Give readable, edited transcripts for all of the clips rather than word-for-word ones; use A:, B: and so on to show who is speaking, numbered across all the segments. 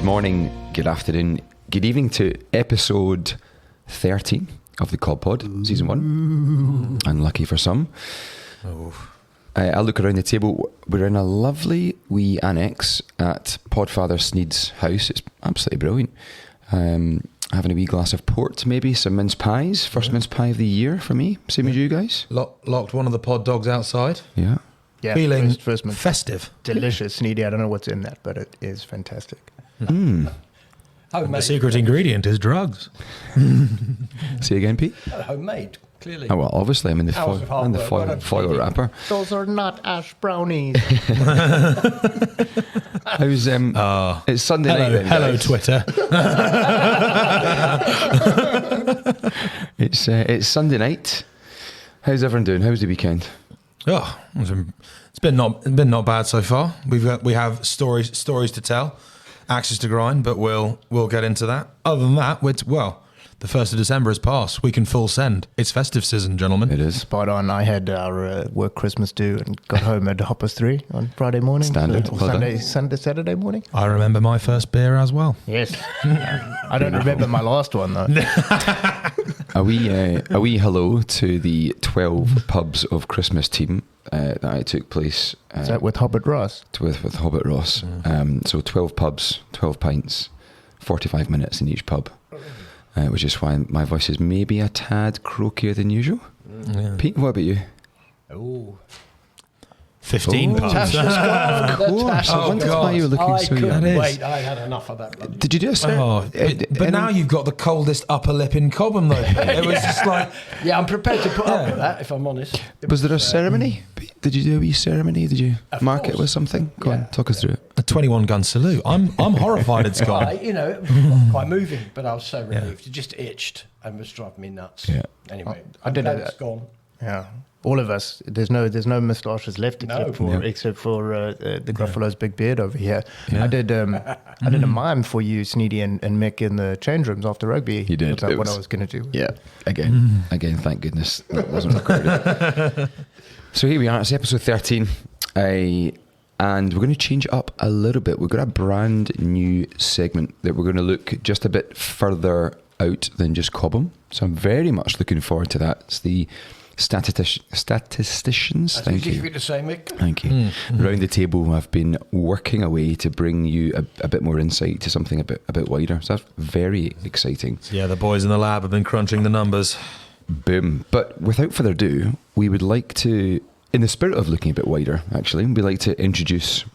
A: morning, good afternoon, good evening to episode 13 of the Cob Pod, season 1. Unlucky for some. I look around the table. We're in a lovely wee annex at Podfather Sneads' house. It's absolutely brilliant. Having a wee glass of port, maybe some mince pies. First mince pie of the year for me, same as you guys.
B: Locked one of the pod dogs outside.
A: Yeah.
B: Feeling
C: first
B: festive.
C: Delicious, Sneedy. I don't know what's in that, but it is fantastic.
B: The secret ingredient is drugs.
A: Say again, Pete?
D: Homemade, clearly.
A: Oh, well, obviously, I'm in the foil wrapper.
C: Those are not ash brownies.
A: How's it's Sunday night then,
B: Hello,
A: guys.
B: Twitter.
A: It's Sunday night. How's everyone doing? How was the weekend?
B: Oh, it's been not bad so far. We have stories to tell, axes to grind, but we'll get into that. Other than that, the 1st of December has passed. We can full send. It's festive season, gentlemen.
A: It is.
C: Spot on. I had our work Christmas do and got home at 3:30 on Friday morning.
A: Standard.
C: Saturday morning.
B: I remember my first beer as well.
C: Yes. I don't remember my last one though.
A: A wee hello to the 12 pubs of Christmas team that I took place.
C: Is that with Hobbit Ross?
A: With Hobbit Ross. So 12 pubs, 12 pints, 45 minutes in each pub. Which is why my voice is maybe a tad croakier than usual. Yeah. Pete, what about you?
D: Oh,
B: 15 pubs.
A: Of course. I wondered why you were looking so young.
D: Wait, I had enough of that.
A: Did you do a ceremony?
B: But now you've got the coldest upper lip in Cobham, though. It was just like...
D: Yeah, I'm prepared to put up with that, if I'm honest.
A: Was there a ceremony? Did you do a wee ceremony? Did you mark it with something? Go on, talk us through it.
B: A 21-gun salute. I'm horrified it's gone.
D: Quite moving, but I was so relieved. It just itched and was driving me nuts.
A: Yeah.
D: Anyway,
C: I did it.
D: It's gone.
C: Yeah. All of us. There's no moustaches left except for the Gruffalo's big beard over here. Yeah. I did a mime for you, Sneedy and Mick in the change rooms after rugby.
A: You did.
C: About what I was going to do.
A: Yeah. Again, thank goodness that wasn't recorded. So here we are. It's episode 13. And we're going to change it up a little bit. We've got a brand new segment that we're going to look just a bit further out than just Cobham. So I'm very much looking forward to that. It's the statisticians.
D: That's
A: Thank
D: easy
A: you.
D: for you to say, Mick.
A: Thank you. Around the table, I've been working away to bring you a bit more insight to something a bit wider. So that's very exciting.
B: Yeah, the boys in the lab have been crunching the numbers.
A: Boom. But without further ado, we would like to, in the spirit of looking a bit wider, actually, we'd like to introduce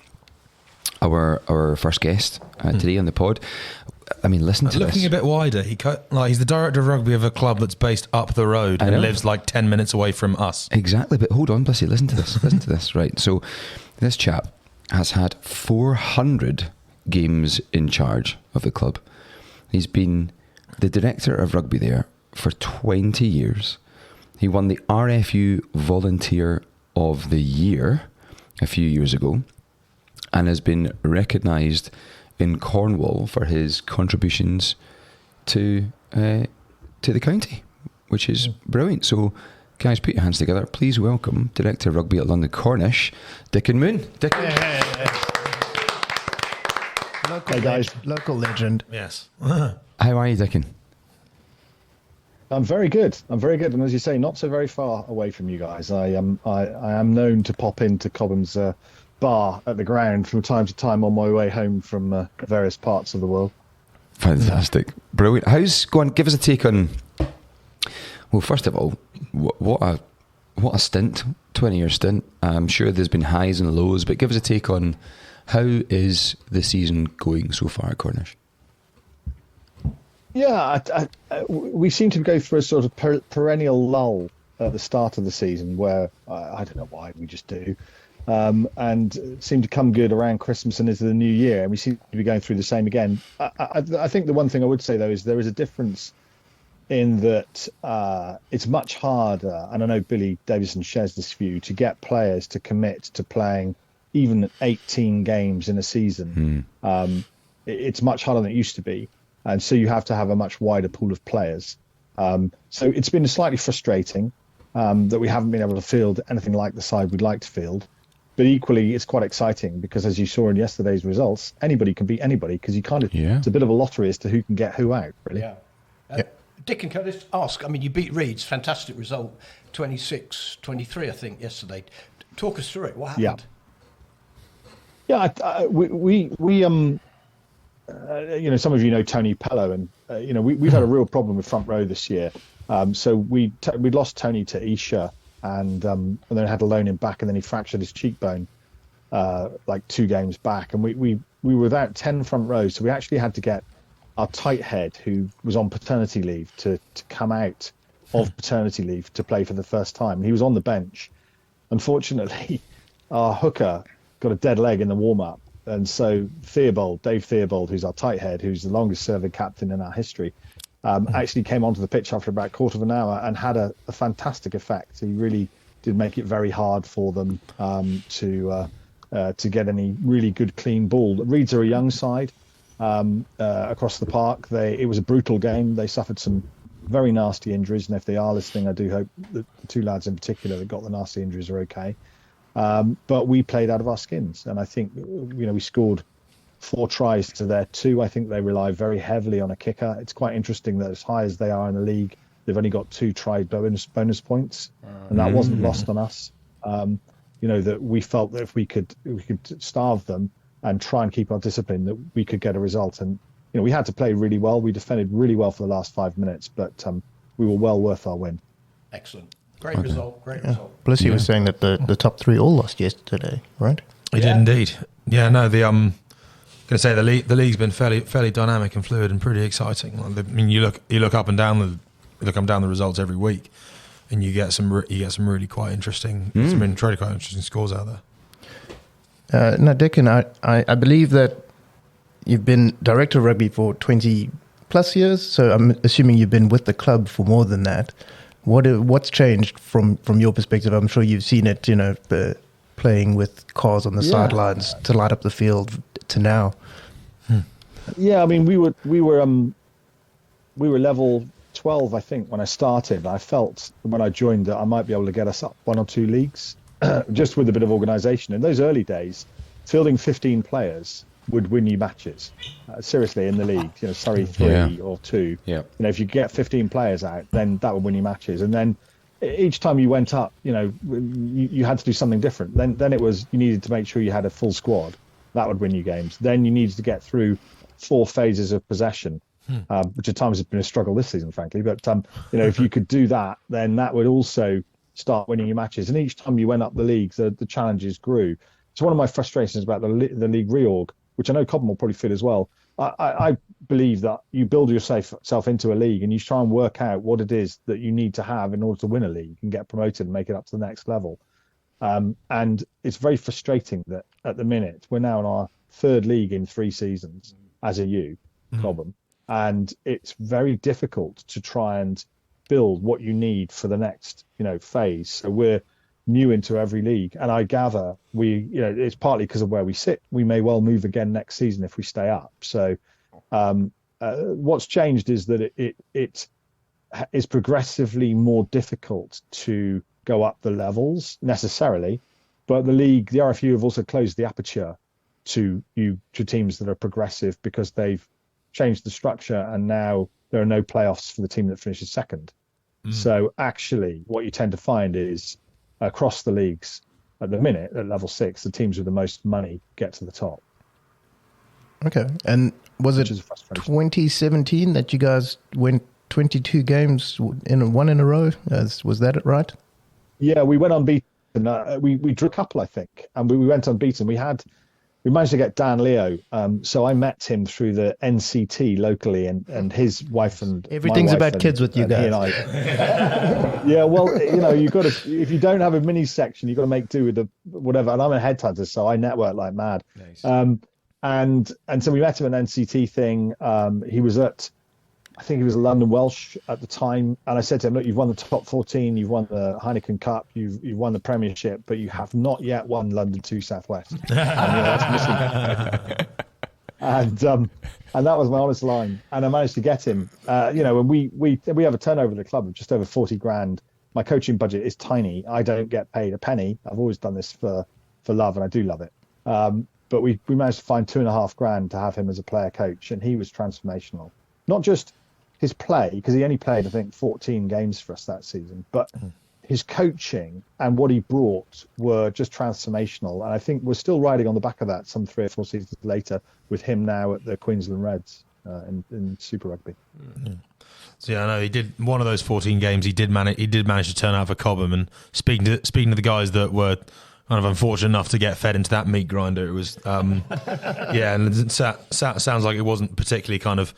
A: our first guest today on the pod. I mean, listen to
B: Looking
A: this.
B: a bit wider, he's the director of rugby of a club that's based up the road and lives like 10 minutes away from us.
A: Exactly, but hold on, Blissy, listen to this. Listen to this, right. So this chap has had 400 games in charge of the club. He's been the director of rugby there for 20 years. He won the RFU Volunteer of the Year a few years ago and has been recognised in Cornwall for his contributions to the county, which is brilliant. So, guys, put your hands together. Please welcome Director of Rugby at London Cornish, Dickon Moon. Dickon.
C: Hey guys, local legend.
B: Yes.
A: How are you, Dickon?
E: I'm very good, and as you say, not so very far away from you guys. I am known to pop into Cobham's bar at the ground from time to time on my way home from various parts of the world.
A: Fantastic, brilliant. Go on, give us a take on. Well, first of all, what a stint, 20-year stint. I'm sure there's been highs and lows, but give us a take on how is the season going so far at Cornish.
E: Yeah, we seem to go through a sort of perennial lull at the start of the season where I don't know why, we just do. And seem to come good around Christmas and into the new year, and we seem to be going through the same again. I think the one thing I would say, though, is there is a difference in that it's much harder, and I know Billy Davison shares this view, to get players to commit to playing even 18 games in a season. It's much harder than it used to be, and so you have to have a much wider pool of players. So it's been slightly frustrating that we haven't been able to field anything like the side we'd like to field. but equally, it's quite exciting because, as you saw in yesterday's results, anybody can beat anybody because you kind of it's a bit of a lottery as to who can get who out. Really.
D: Yeah. Dickon, can I just ask? I mean, you beat Leeds, fantastic result, 26-23, I think, yesterday. Talk us through it. What happened?
E: Yeah, we some of you know Tony Pello, and we've had a real problem with front row this year. So we lost Tony to Isha, and then had to loan him back, and then he fractured his cheekbone like 2 games back, and we were without 10 front rows, so we actually had to get our tight head, who was on paternity leave, to come out of paternity leave to play for the first time. He was on the bench. Unfortunately, our hooker got a dead leg in the warm-up, and so Dave Theobald, who's our tight head, who's the longest serving captain in our history, actually came onto the pitch after about a quarter of an hour and had a fantastic effect. He really did make it very hard for them to get any really good clean ball. Leeds are a young side across the park. It was a brutal game. They suffered some very nasty injuries, and if they are listening, I do hope that the 2 lads in particular that got the nasty injuries are okay. But we played out of our skins, and I think we scored 4 tries to their 2. I think they rely very heavily on a kicker. It's quite interesting that as high as they are in the league, they've only got 2 try bonus points, and that wasn't lost on us. That we felt that if we could starve them and try and keep our discipline, that we could get a result. And we had to play really well. We defended really well for the last 5 minutes, but we were well worth our win.
D: Excellent. Great result. Result.
C: Blissy was saying that the top 3 all lost yesterday, right?
B: He did indeed. Yeah, no, going to say the league's been fairly dynamic and fluid and pretty exciting. I mean, you look up and down the results every week, and you get some really quite interesting scores out there.
C: Now, Dickon, I believe that you've been director of rugby for 20 plus years, so I'm assuming you've been with the club for more than that. What's changed from your perspective? I'm sure you've seen it, playing with cars on the sidelines to light up the field to now.
E: Yeah, I mean, we were level 12, I think, when I started. I felt when I joined that I might be able to get us up 1 or 2 leagues, just with a bit of organisation. In those early days, fielding 15 players would win you matches. Seriously, in the league, Surrey 3 or 2. Yeah. If you get 15 players out, then that would win you matches. And then each time you went up, you had to do something different. Then it was you needed to make sure you had a full squad. That would win you games. Then you needed to get through 4 phases of possession, which at times has been a struggle this season, frankly. But if you could do that, then that would also start winning you matches. And each time you went up the leagues, the challenges grew. It's one of my frustrations about the league reorg, which I know Cobham will probably feel as well. I believe that you build yourself into a league and you try and work out what it is that you need to have in order to win a league and get promoted and make it up to the next level. And it's very frustrating that at the minute we're now in our 3rd league in 3 seasons as a U, Cobham, and it's very difficult to try and build what you need for the next phase. So we're new into every league, and I gather it's partly because of where we sit. We may well move again next season if we stay up. So what's changed is that it is progressively more difficult to go up the levels necessarily, but the RFU have also closed the aperture to teams that are progressive because they've changed the structure, and now there are no playoffs for the team that finishes second. So actually what you tend to find is across the leagues at the minute at level 6, the teams with the most money get to the top.
C: Okay. And was it 2017 that you guys went 22 games in a row? Was that it, right?
E: Yeah, we went unbeaten. We drew a couple, I think, and we went unbeaten. We managed to get Dan Leo. So I met him through the NCT locally, and his wife and
C: everything's
E: my wife
C: about kids with you guys.
E: He and I. Yeah, well, you've got to. If you don't have a mini section, you've got to make do with the whatever. And I'm a headhunter, so I network like mad. Nice. And so we met him at an NCT thing. He was at, I think he was London Welsh at the time, and I said to him, "Look, you've won the top 14, you've won the Heineken Cup, you've won the Premiership, but you have not yet won London 2 Southwest." And, that's missing. And that was my honest line, and I managed to get him. And we have a turnover at the club of just over 40 grand. My coaching budget is tiny. I don't get paid a penny. I've always done this for love, and I do love it. But we managed to find $2,500 to have him as a player coach, and he was transformational. Not just his play, because he only played, I think, 14 games for us that season, but his coaching and what he brought were just transformational. And I think we're still riding on the back of that some 3 or 4 seasons later with him now at the Queensland Reds in Super Rugby.
B: So yeah, I know he did one of those 14 games. He did manage to turn out for Cobham. And speaking to the guys that were kind of unfortunate enough to get fed into that meat grinder, it was and it sounds like it wasn't particularly kind of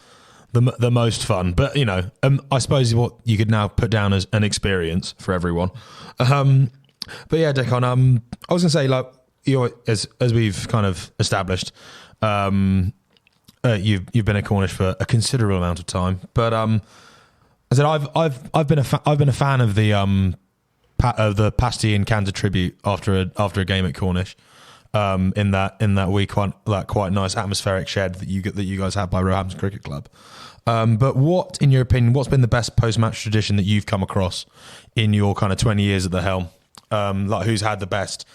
B: the most fun, but I suppose what you could now put down as an experience for everyone. But yeah, Dickon, I was going to say, like, as we've kind of established, you've been at Cornish for a considerable amount of time. But I said I've been a fan of the pasty and candor tribute after a game at Cornish. In that week, that quite nice atmospheric shed that you guys had by Roehampton Cricket Club. But what, in your opinion, what's been the best post-match tradition that you've come across in your kind of 20 years at the helm? Like, who's had the best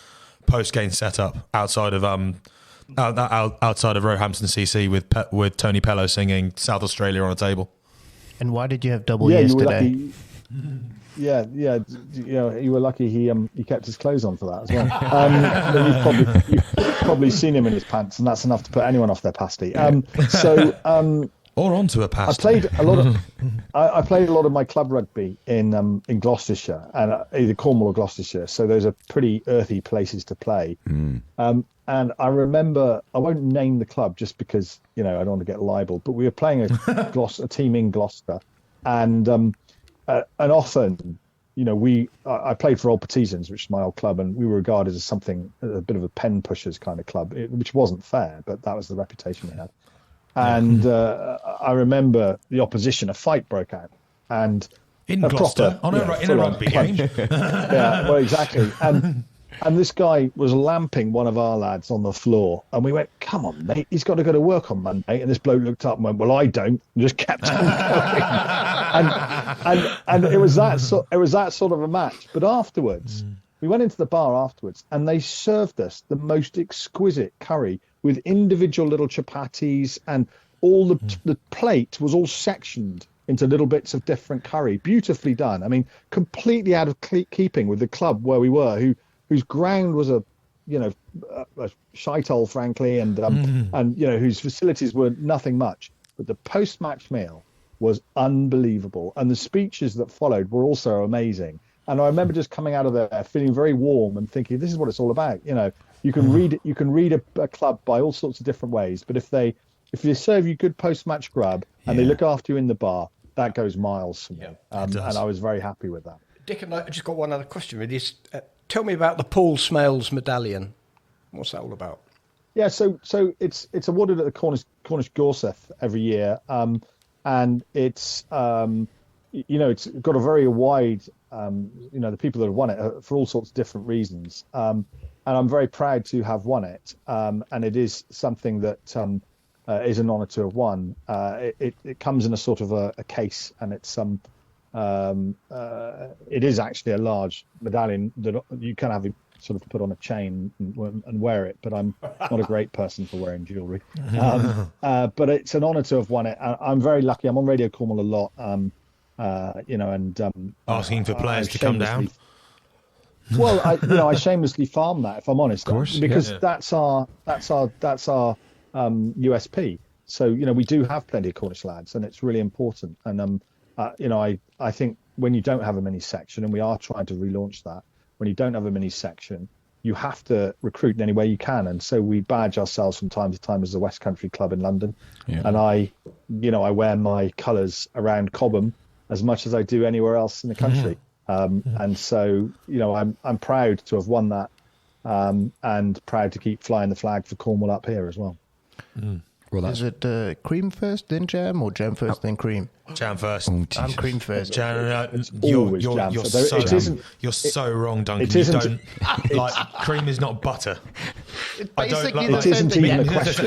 B: post-game setup outside of Roehampton CC with Tony Pello singing South Australia on a table? And
C: why did you have double years today?
E: Yeah. You were lucky he kept his clothes on for that as well. You've probably seen him in his pants, and that's enough to put anyone off their pasty.
B: Or onto a pasty.
E: I played a lot of my club rugby in Gloucestershire, and either Cornwall or Gloucestershire. So those are pretty earthy places to play. And I remember, I won't name the club just because I don't want to get libelled, but we were playing a team in Gloucester, and often, I played for Old Partisans, which is my old club, and we were regarded as a bit of a pen pushers kind of club, which wasn't fair, but that was the reputation we had. And I remember the opposition, a fight broke out, and
B: in Gloucester in a rugby game.
E: Yeah, well, exactly. And this guy was lamping one of our lads on the floor, and we went, "Come on, mate, he's got to go to work on Monday." And this bloke looked up and went, "Well, I don't," and just kept on going. and it was that sort of a match. But afterwards, we went into the bar afterwards, and they served us the most exquisite curry with individual little chapatis, and all the plate was all sectioned into little bits of different curry, beautifully done. I mean, completely out of keeping with the club where we were, whose ground was a shithole, frankly, and whose facilities were nothing much. But the post-match meal was unbelievable, and the speeches that followed were also amazing. And I remember just coming out of there feeling very warm and thinking, this is what it's all about. You can read a club by all sorts of different ways, but if they serve you good post-match grub and they look after you in the bar, that goes miles for me. And I was very happy with that.
D: Dickon, I just got one other question really. Tell me about the Paul Smales medallion. What's that all about?
E: Yeah, so it's awarded at the Cornish Gorseth every year, and it's it's got a very wide the people that have won it for all sorts of different reasons, and I'm very proud to have won it, and it is something that is an honour to have won. It comes in a sort of a case, and it's it is actually a large medallion that you can have sort of put on a chain and wear it, but I'm not a great person for wearing jewellery. But it's an honour to have won it. I'm very lucky. I'm on Radio Cornwall a lot,
B: asking for players to come down.
E: Well, I shamelessly farm that, if I'm honest,
A: of course,
E: because that's our USP. So we do have plenty of Cornish lads, and it's really important. And I think when you don't have a mini section, and we are trying to relaunch that, when you don't have a mini section, you have to recruit in any way you can. And so we badge ourselves from time to time as the West Country Club in London. Yeah. And I wear my colours around Cobham as much as I do anywhere else in the country. And so, I'm proud to have won that, and proud to keep flying the flag for Cornwall up here as well.
A: Well,
C: is it cream first, then jam, or jam first, then cream?
B: Jam first.
C: I'm cream first.
B: You're so wrong, Duncan. Cream is not butter.
E: It isn't even a question.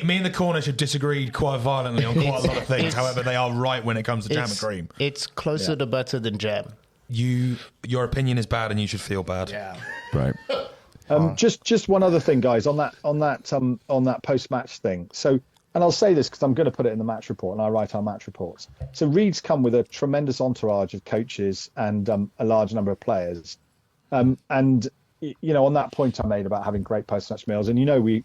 B: Me and the Cornish have disagreed quite violently on quite a lot of things. However, they are right when it comes to jam and cream.
C: It's closer to butter than jam.
B: your opinion is bad and you should feel bad.
D: Yeah.
A: Right.
E: Just one other thing, guys, on that post-match thing. So, and I'll say this because I'm going to put it in the match report, and I write our match reports. So Reeds come with a tremendous entourage of coaches and a large number of players. And you know, on that point I made about having great post-match meals, and you know, we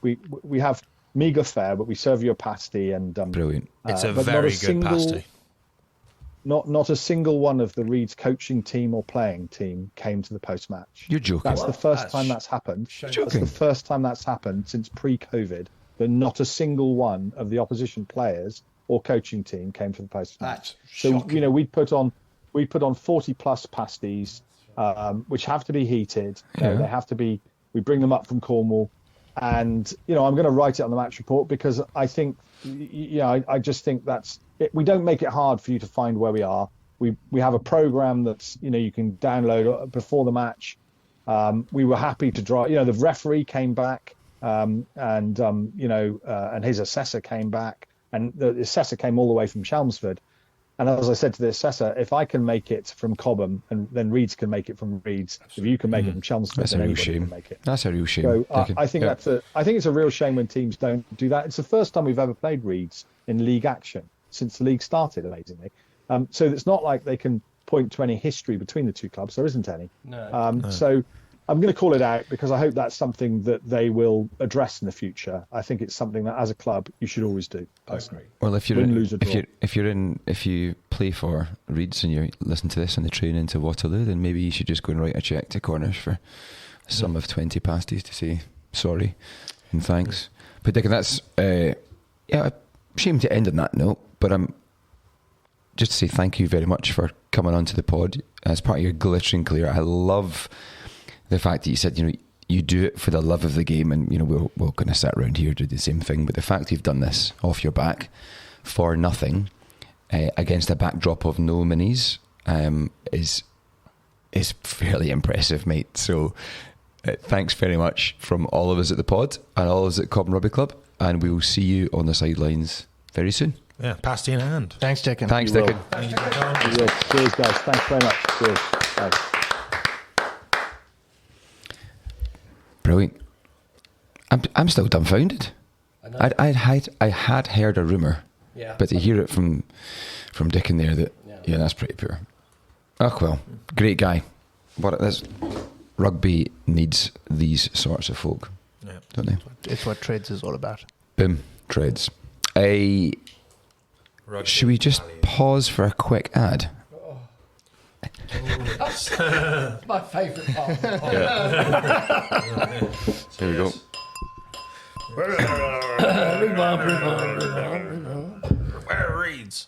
E: have meagre fare, but we serve you a pasty and
A: Brilliant.
B: It's a very good pasty.
E: Not a single one of the Reeds coaching team or playing team came to the post-match.
A: You're joking.
E: That's the first time that's happened. That's the first time that's happened since pre-COVID. That not a single one of the opposition players or coaching team came to the post-match. So you know, we put on 40 plus pasties, which have to be heated. They have to be. We bring them up from Cornwall, and you know, I'm going to write it on the match report because I think, I just think that's. We don't make it hard for you to find where we are. We have a program that's, you know, you can download before the match. We were happy to draw. You know, the referee came back, and his assessor came back, and the assessor came all the way from Chelmsford. And as I said to the assessor, if I can make it from Cobham, and then Reeds can make it from Reeds, if you can make it from Chelmsford,
A: that's a real shame.
E: Can make it.
A: That's a real shame.
E: So I think it's a real shame when teams don't do that. It's the first time we've ever played Reeds in league action since the league started, amazingly. So it's not like they can point to any history between the two clubs. There isn't any. No. So I'm going to call it out because I hope that's something that they will address in the future. I think it's something that as a club you should always do. Personally.
A: Well, if you play for Reeds and you listen to this on the train into Waterloo, then maybe you should just go and write a cheque to Cornish for a sum of 20 pasties to say sorry and thanks. But Dickon, that's a shame to end on that note. But just to say thank you very much for coming onto the pod as part of your glittering career. I love the fact that you said, you know, you do it for the love of the game, and you know we're going to sit around here do the same thing. But the fact you've done this off your back for nothing against a backdrop of no minis is fairly impressive, mate. So thanks very much from all of us at the pod and all of us at Cobham Rugby Club, and we will see you on the sidelines very soon.
B: Yeah, pasty in hand.
C: Thanks, Dickon.
A: Thanks, Dickon.
E: Cheers, guys. Thanks very much. Cheers. Bye.
A: Brilliant. I'm still dumbfounded. I had heard a rumour, but to hear it from Dickon there, that's pretty pure. Oh well, great guy. Rugby needs these sorts of folk, don't they?
C: It's what Treads is all about.
A: Boom, Treads. Should we just pause for a quick ad?
D: My favourite part.
A: Here we go.
B: Where Reeds?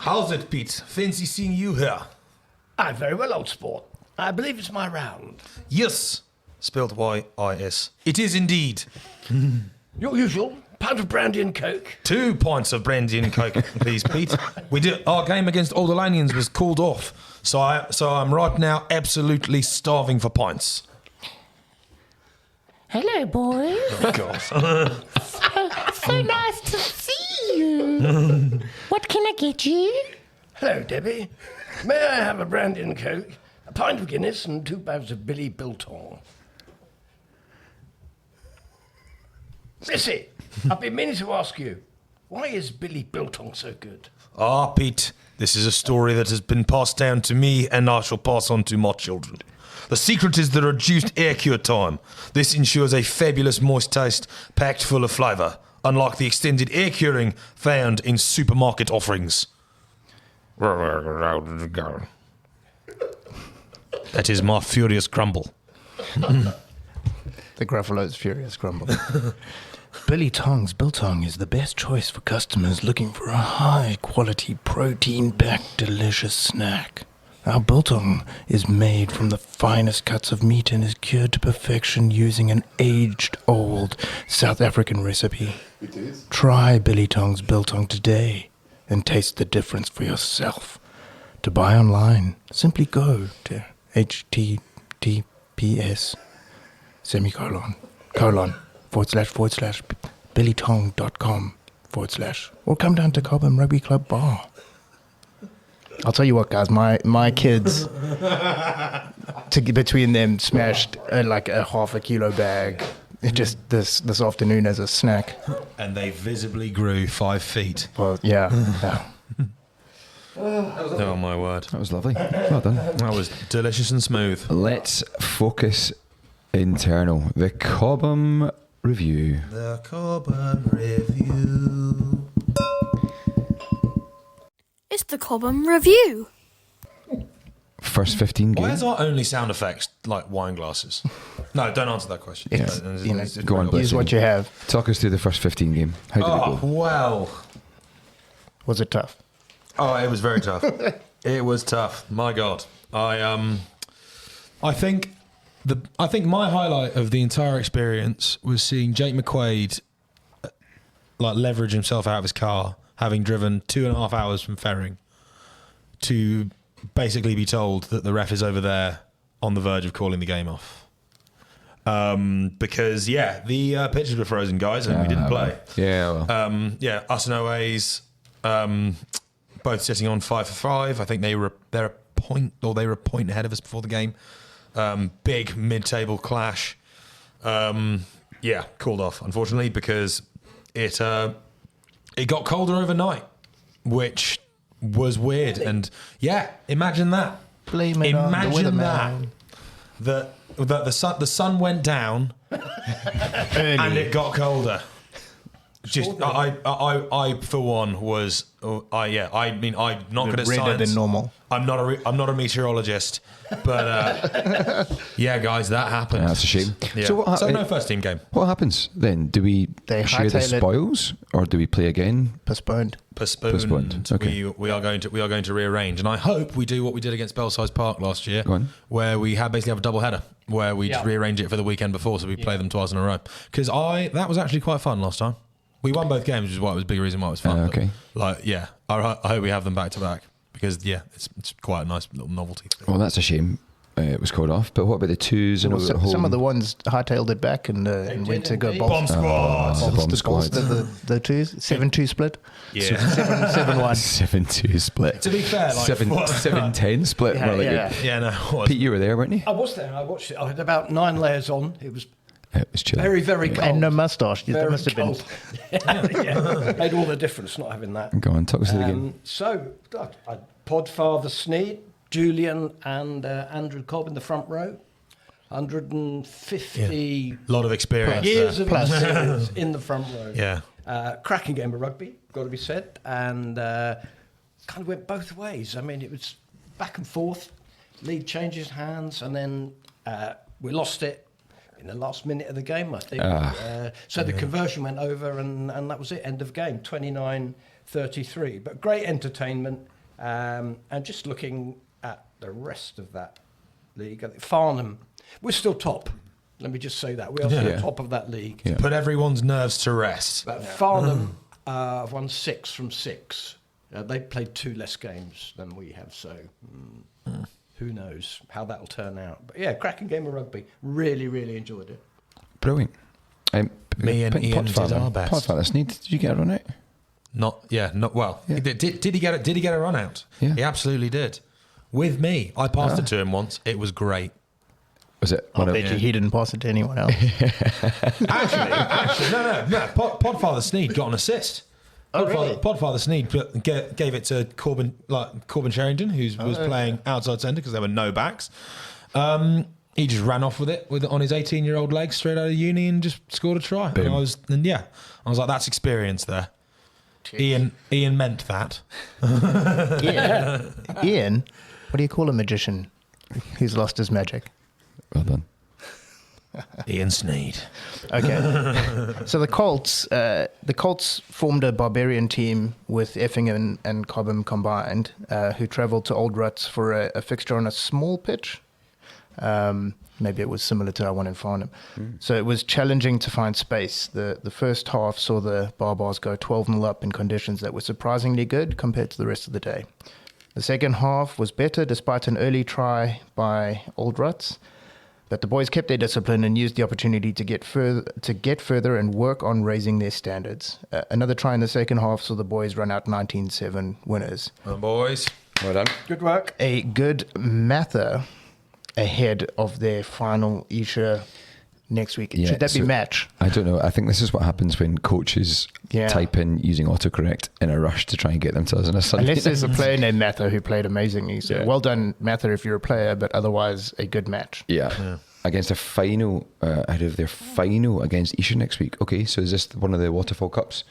B: How's it, Pete? Fancy seeing you here.
D: I'm very well, old sport. I believe it's my round.
B: Yes, spelled Y-I-S. It is indeed.
D: Your usual pint of brandy and coke.
B: 2 pints of brandy and coke, please, Pete. Our game against Alderlanians was called off, so I'm right now absolutely starving for pints.
F: Hello, boys.
B: Oh, God.
F: So nice to see you. What can I get you?
D: Hello, Debbie. May I have a brandy and coke, a pint of Guinness, and 2 bags of Billy Biltong? Blissy, I've been meaning to ask you, why is Billy Biltong so good?
B: Pete, this is a story that has been passed down to me and I shall pass on to my children. The secret is the reduced air cure time. This ensures a fabulous moist taste packed full of flavour, unlike the extended air curing found in supermarket offerings. That is my furious grumble.
C: The Gruffalo's furious grumble. Billy Tong's Biltong is the best choice for customers looking for a high-quality, protein-packed, delicious snack. Our Biltong is made from the finest cuts of meat and is cured to perfection using an aged-old South African recipe.
G: It is.
C: Try Billy Tong's Biltong today and taste the difference for yourself. To buy online, simply go to https://billytong.com/ or come down to Cobham Rugby Club Bar. I'll tell you what, guys. My kids, between them, smashed like a half a kilo bag just this afternoon as a snack.
B: And they visibly grew 5 feet.
C: Well, yeah.
B: Oh my word.
A: That was lovely. Well done.
B: That was delicious and smooth.
A: Let's focus internal. The Cobham Review.
B: The Cobham Review.
G: It's the Cobham Review.
A: First 15
B: Why
A: games.
B: is our only sound effects like wine glasses? No, don't answer that question.
A: Go on,
C: Use
A: Blissy.
C: what you have.
A: Talk us through the first 15 game. How did it go?
B: Well.
C: Was it tough?
B: Oh, it was very tough. It was tough. My God. I think my highlight of the entire experience was seeing Jake McQuaid like leverage himself out of his car, having driven 2.5 hours from Ferring, to basically be told that the ref is over there on the verge of calling the game off. Because the pitches were frozen, guys, and we didn't play.
A: Yeah, well.
B: Us and OAs both sitting on 5 for 5. I think they were a point ahead of us before the game. Big mid-table clash. Called off, unfortunately, because it got colder overnight, which was weird. And imagine that.
C: Blame it on the weatherman.
B: That the sun went down and it got colder. Just I for one was I'm not good at
C: redder
B: science.
C: than normal.
B: I'm not a meteorologist, but guys, that happened.
A: Yeah, that's a shame.
B: Yeah.
A: So
B: no first team game.
A: What happens then? Do we
C: They
A: share the
C: hightail it.
A: spoils, or do we play again?
C: Postponed.
B: Postponed.
A: Okay.
B: We are going to rearrange, and I hope we do what we did against Belsize Park last year,
A: Go on.
B: where we basically have a double header, where we just rearrange it for the weekend before, so we play them twice in a row. Because that was actually quite fun last time. We won both games, which is why it was a big reason why it was fun.
A: Okay.
B: But, I hope we have them back to back, because it's quite a nice little novelty thing.
A: Well, that's a shame. It was called off. But what about the twos and over at home?
C: Some of the ones hightailed it back and went to go
D: indeed.
B: Bomb squad.
A: the bomb squad.
C: The twos. 7-2 split.
B: Yeah.
C: 7-1.
A: 7-2 split.
B: To be fair, like
A: 7-10 split.
C: Yeah,
A: Really
C: yeah.
A: good.
B: Yeah, no. it was.
A: Pete, you were there, weren't you?
D: I was there. I watched it. I had about 9 layers on. It was
A: It was chill.
D: very, very cold.
C: And no moustache. That
D: Very
C: must have been.
D: cold. Made all the difference not having that.
A: Go on, talk us through the game.
D: So, Podfather Snead, Julian and Andrew Cobb in the front row. 150
B: A lot of experience.
D: years
B: there.
D: of experience in the front row.
B: Yeah.
D: Cracking game of rugby, got to be said. And kind of went both ways. I mean, it was back and forth. Lead changes hands, and then we lost it in the last minute of the game, I think. So the conversion went over, and that was it, end of game, 29-33. But great entertainment. And just looking at the rest of that league, I think Farnham, we're still top. Let me just say that. We're still top of that league.
A: Yeah.
B: Put everyone's nerves to rest.
D: But Farnham have won 6 from 6. They played 2 less games than we have, so who knows how that'll turn out. But cracking game of rugby. Really, really enjoyed it.
A: Brilliant.
B: Me and Ian did our best.
A: Podfather Snead, did you get a run out?
B: Not well.
A: Yeah.
B: Did he get it? Did he get a run out?
A: Yeah.
B: He absolutely did. With me, I passed it to him once. It was great.
A: Was it?
C: I bet you he didn't pass it to anyone else.
B: Actually, no. Podfather Snead got an assist. Podfather Snead gave it to Corbin Sherrington, who was playing outside centre because there were no backs. He just ran off with it on his 18-year-old legs straight out of uni and just scored a try. And I was like, that's experience there. Ian meant that.
C: Ian, what do you call a magician who's lost his magic?
A: Well done.
B: Ian Snead.
C: Okay. So the Colts formed a barbarian team with Effingham and Cobham combined, who travelled to Old Ruts for a fixture on a small pitch. Maybe it was similar to our one in Farnham. So it was challenging to find space. The first half saw the Barbars go 12-0 up in conditions that were surprisingly good compared to the rest of the day. The second half was better despite an early try by Old Ruts. But the boys kept their discipline and used the opportunity to get further and work on raising their standards. Another try in the second half saw the boys run out 19-7 winners.
B: Boys.
A: Well done.
D: Good work.
C: A good Mather ahead of their final Isha next week.
A: Yeah,
C: Should that be
A: so-
C: match?
A: I don't know. I think this is what happens when coaches
C: Yeah.
A: type in using autocorrect in a rush to try and get them to us on a Sunday.
C: Unless there's a player named Mather who played amazingly. So
A: Yeah.
C: well done, Mather, if you're a player, but otherwise a good match.
A: Yeah. Against a final, ahead of their final against Isha next week. Okay, so is this one of the Waterfall Cups?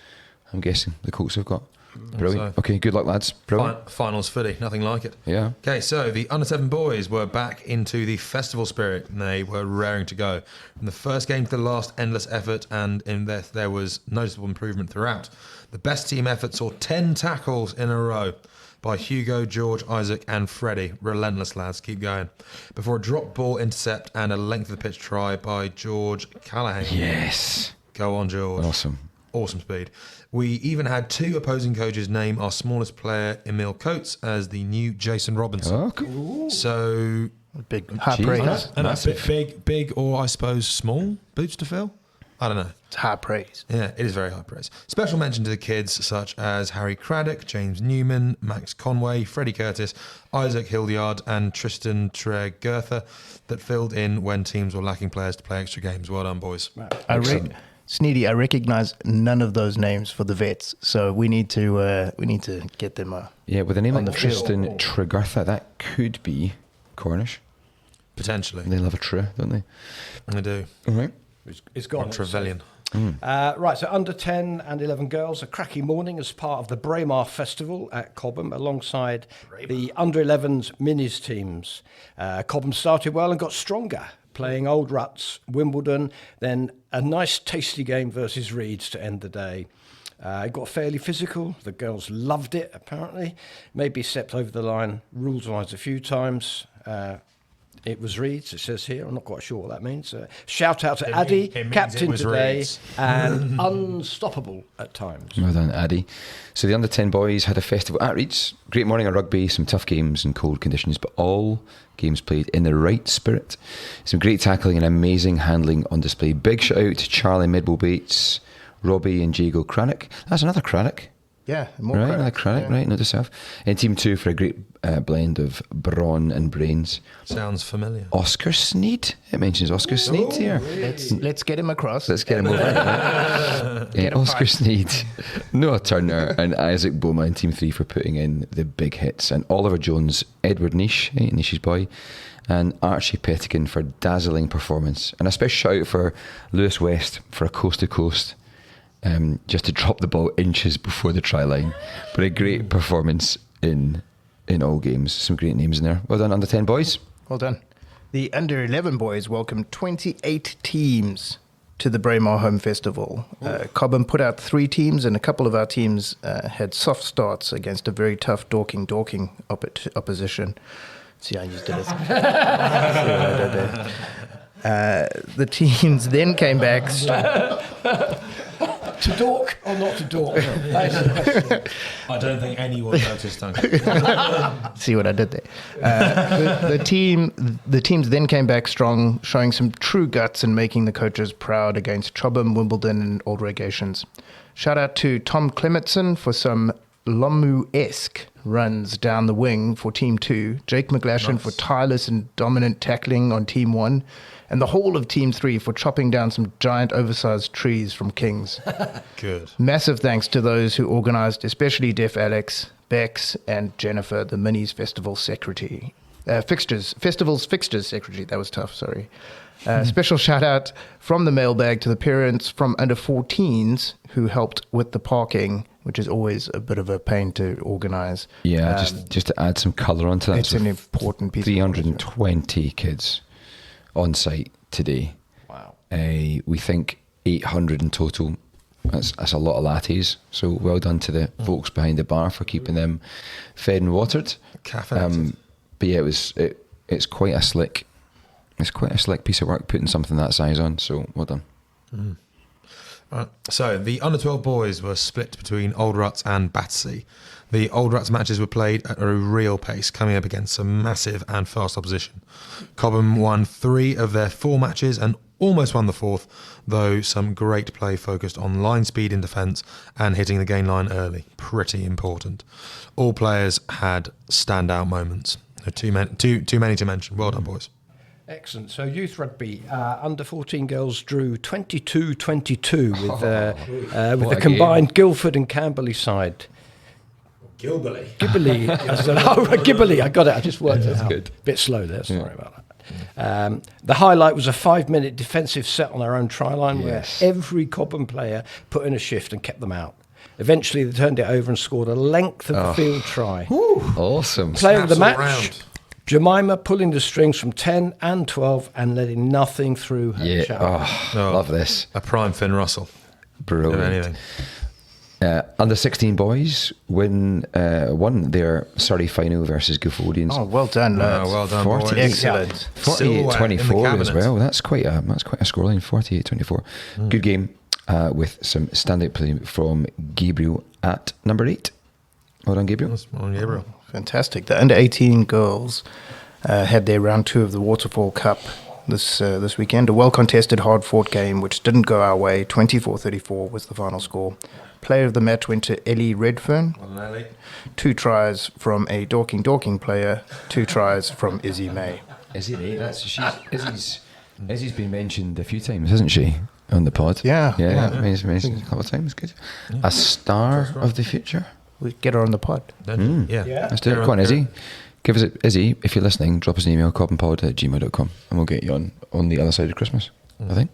A: I'm guessing the Colts have got. Brilliant.
B: so.
A: Okay, good luck, lads. Brilliant.
B: Finals footy, nothing like it.
A: Yeah.
B: Okay, so the under-7 boys were back into the festival spirit, and they were raring to go. From the first game to the last, endless effort, and in there was noticeable improvement throughout. The best team effort saw 10 tackles in a row by Hugo, George, Isaac and Freddie. Relentless, lads. Keep going. Before a drop ball intercept and a length of the pitch try by George Callahan.
A: Yes.
B: Go on, George. Awesome speed. We even had 2 opposing coaches name our smallest player, Emil Coates, as the new Jason Robinson.
A: Oh, cool.
B: So,
C: Big high
A: Jeez.
C: praise.
B: and a bit big or I suppose small boots to fill? I don't know.
C: It's high praise.
B: Yeah, it is very high praise. Special mention to the kids such as Harry Craddock, James Newman, Max Conway, Freddie Curtis, Isaac Hildyard and Tristan Tregertha that filled in when teams were lacking players to play extra games. Well done, boys.
C: Sneedy, I recognise none of those names for the vets, so we need to get them.
A: Yeah, with a name
C: On
A: like
C: the field.
A: Tristan Tregertha, that could be Cornish.
B: Potentially.
A: They love a tre, don't they?
B: I do.
A: All right.
D: It's gone.
B: Or Trevelyan.
D: Right, so under 10 and 11 girls, a cracking morning as part of the Braemar Festival at Cobham alongside the under 11s minis teams. Cobham started well and got stronger, playing Old Ruts, Wimbledon, then a nice tasty game versus Reeds to end the day. It got fairly physical. The girls loved it, apparently. Maybe stepped over the line rules-wise a few times. It was Reeds, it says here. I'm not quite sure what that means. Shout out to Addy,
B: it means
D: captain
B: it was
D: today,
B: Reeds.
D: and unstoppable at times.
A: Well done, Addy. So the under 10 boys had a festival at Reeds. Great morning of rugby, some tough games and cold conditions, but all games played in the right spirit. Some great tackling and amazing handling on display. Big shout out to Charlie Midwell Bates, Robbie and Jago Crannock. That's another Crannock.
C: Yeah, more
A: Right,
C: credit.
A: another Crannock,
C: Yeah.
A: right, note yourself. In team 2 for a great blend of brawn and brains.
B: Sounds familiar.
A: Oscar Sneed. It mentions Oscar Sneed here.
C: Let's get him across.
A: Let's get him over. Yeah, Oscar Sneed, Noah Turner, and Isaac Boma in Team 3 for putting in the big hits, and Oliver Jones, Edward Nish, Nish's boy, and Archie Pettigan for dazzling performance. And a special shout out for Lewis West for a coast to coast, just to drop the ball inches before the try line. But a great performance in all games. Some great names in there. Well done, under 10 boys.
C: Well done. The under 11 boys welcomed 28 teams to the Braemar Home Festival. Cobham put out 3 teams, and a couple of our teams had soft starts against a very tough Dorking opposition. See, I used it as. See what I did there. The teams then came back.
D: To dork or not to dork? That is the question.
B: I don't think anyone noticed, Duncan.
C: See what I did there. The teams then came back strong, showing some true guts and making the coaches proud against Chobham, Wimbledon, and old relegations. Shout out to Tom Clementson for some Lomu-esque runs down the wing for Team 2, Jake McGlashan for tireless and dominant tackling on Team 1, and the whole of Team 3 for chopping down some giant oversized trees from Kings.
B: Good.
C: Massive thanks to those who organised, especially Deaf Alex, Bex, and Jennifer, the Minis Festival Secretary. Festival's Fixtures Secretary. That was tough, sorry. Special shout out from the mailbag to the parents from under 14s who helped with the parking, which is always a bit of a pain to organise.
A: Yeah, just to add some colour onto that.
C: It's an important piece of
A: 320 kids on site today.
D: Wow.
A: We think 800 in total. That's a lot of latties. So well done to the folks behind the bar for keeping them fed and watered.
B: Caffeinated.
A: But yeah, it's quite a slick piece of work putting something that size on. So well done.
B: Right. So the under 12 boys were split between Old Ruts and Battersea. The Old Ruts matches were played at a real pace, coming up against some massive and fast opposition. Cobham won 3 of their 4 matches, and almost won the fourth, though some great play focused on line speed in defence and hitting the gain line early. Pretty important. All players had standout moments. Too many to mention. Well done, boys.
D: Excellent. So youth rugby, under 14 girls drew 22-22 with the combined Guildford and Camberley side.
B: Gilberley.
D: Gibberley. I got it. I just worked it out. Good. Bit slow there. Sorry about that. The highlight was a 5-minute defensive set on our own try line where every Cobham player put in a shift and kept them out. Eventually, they turned it over and scored a length of the field try.
A: Awesome.
D: Player of the match, Jemima pulling the strings from 10 and 12 and letting nothing through her channel.
A: Love this.
B: A prime Finn Russell.
A: Brilliant. Under 16 boys won their Surrey final versus Guildfordians.
C: Oh, well done, lads.
B: Well done, boys.
C: Excellent.
A: 48-24 as well. That's quite a scoreline. 48-24. Good game with some standout play from Gabriel at number 8. Well done, Gabriel.
B: Well done, Gabriel.
C: Fantastic. The under 18 girls had their round 2 of the Waterfall Cup this weekend. A well contested, hard fought game which didn't go our way. 24-34 was the final score. Player of the match went to Ellie Redfern.
B: Well done, Ellie.
C: 2 tries from a Dorking player. 2 tries from Izzy May.
A: Izzy, Izzy's been mentioned a few times, hasn't she, on the pod?
C: Yeah.
A: Amazing. A couple of times. Good. A star of the future.
C: We get her on the pod.
B: Yeah.
A: Let's do it. Come on, Izzy. Give us Izzy, if you're listening, drop us an email, cobhampod@gmail.com, and we'll get you on the other side of Christmas, I think.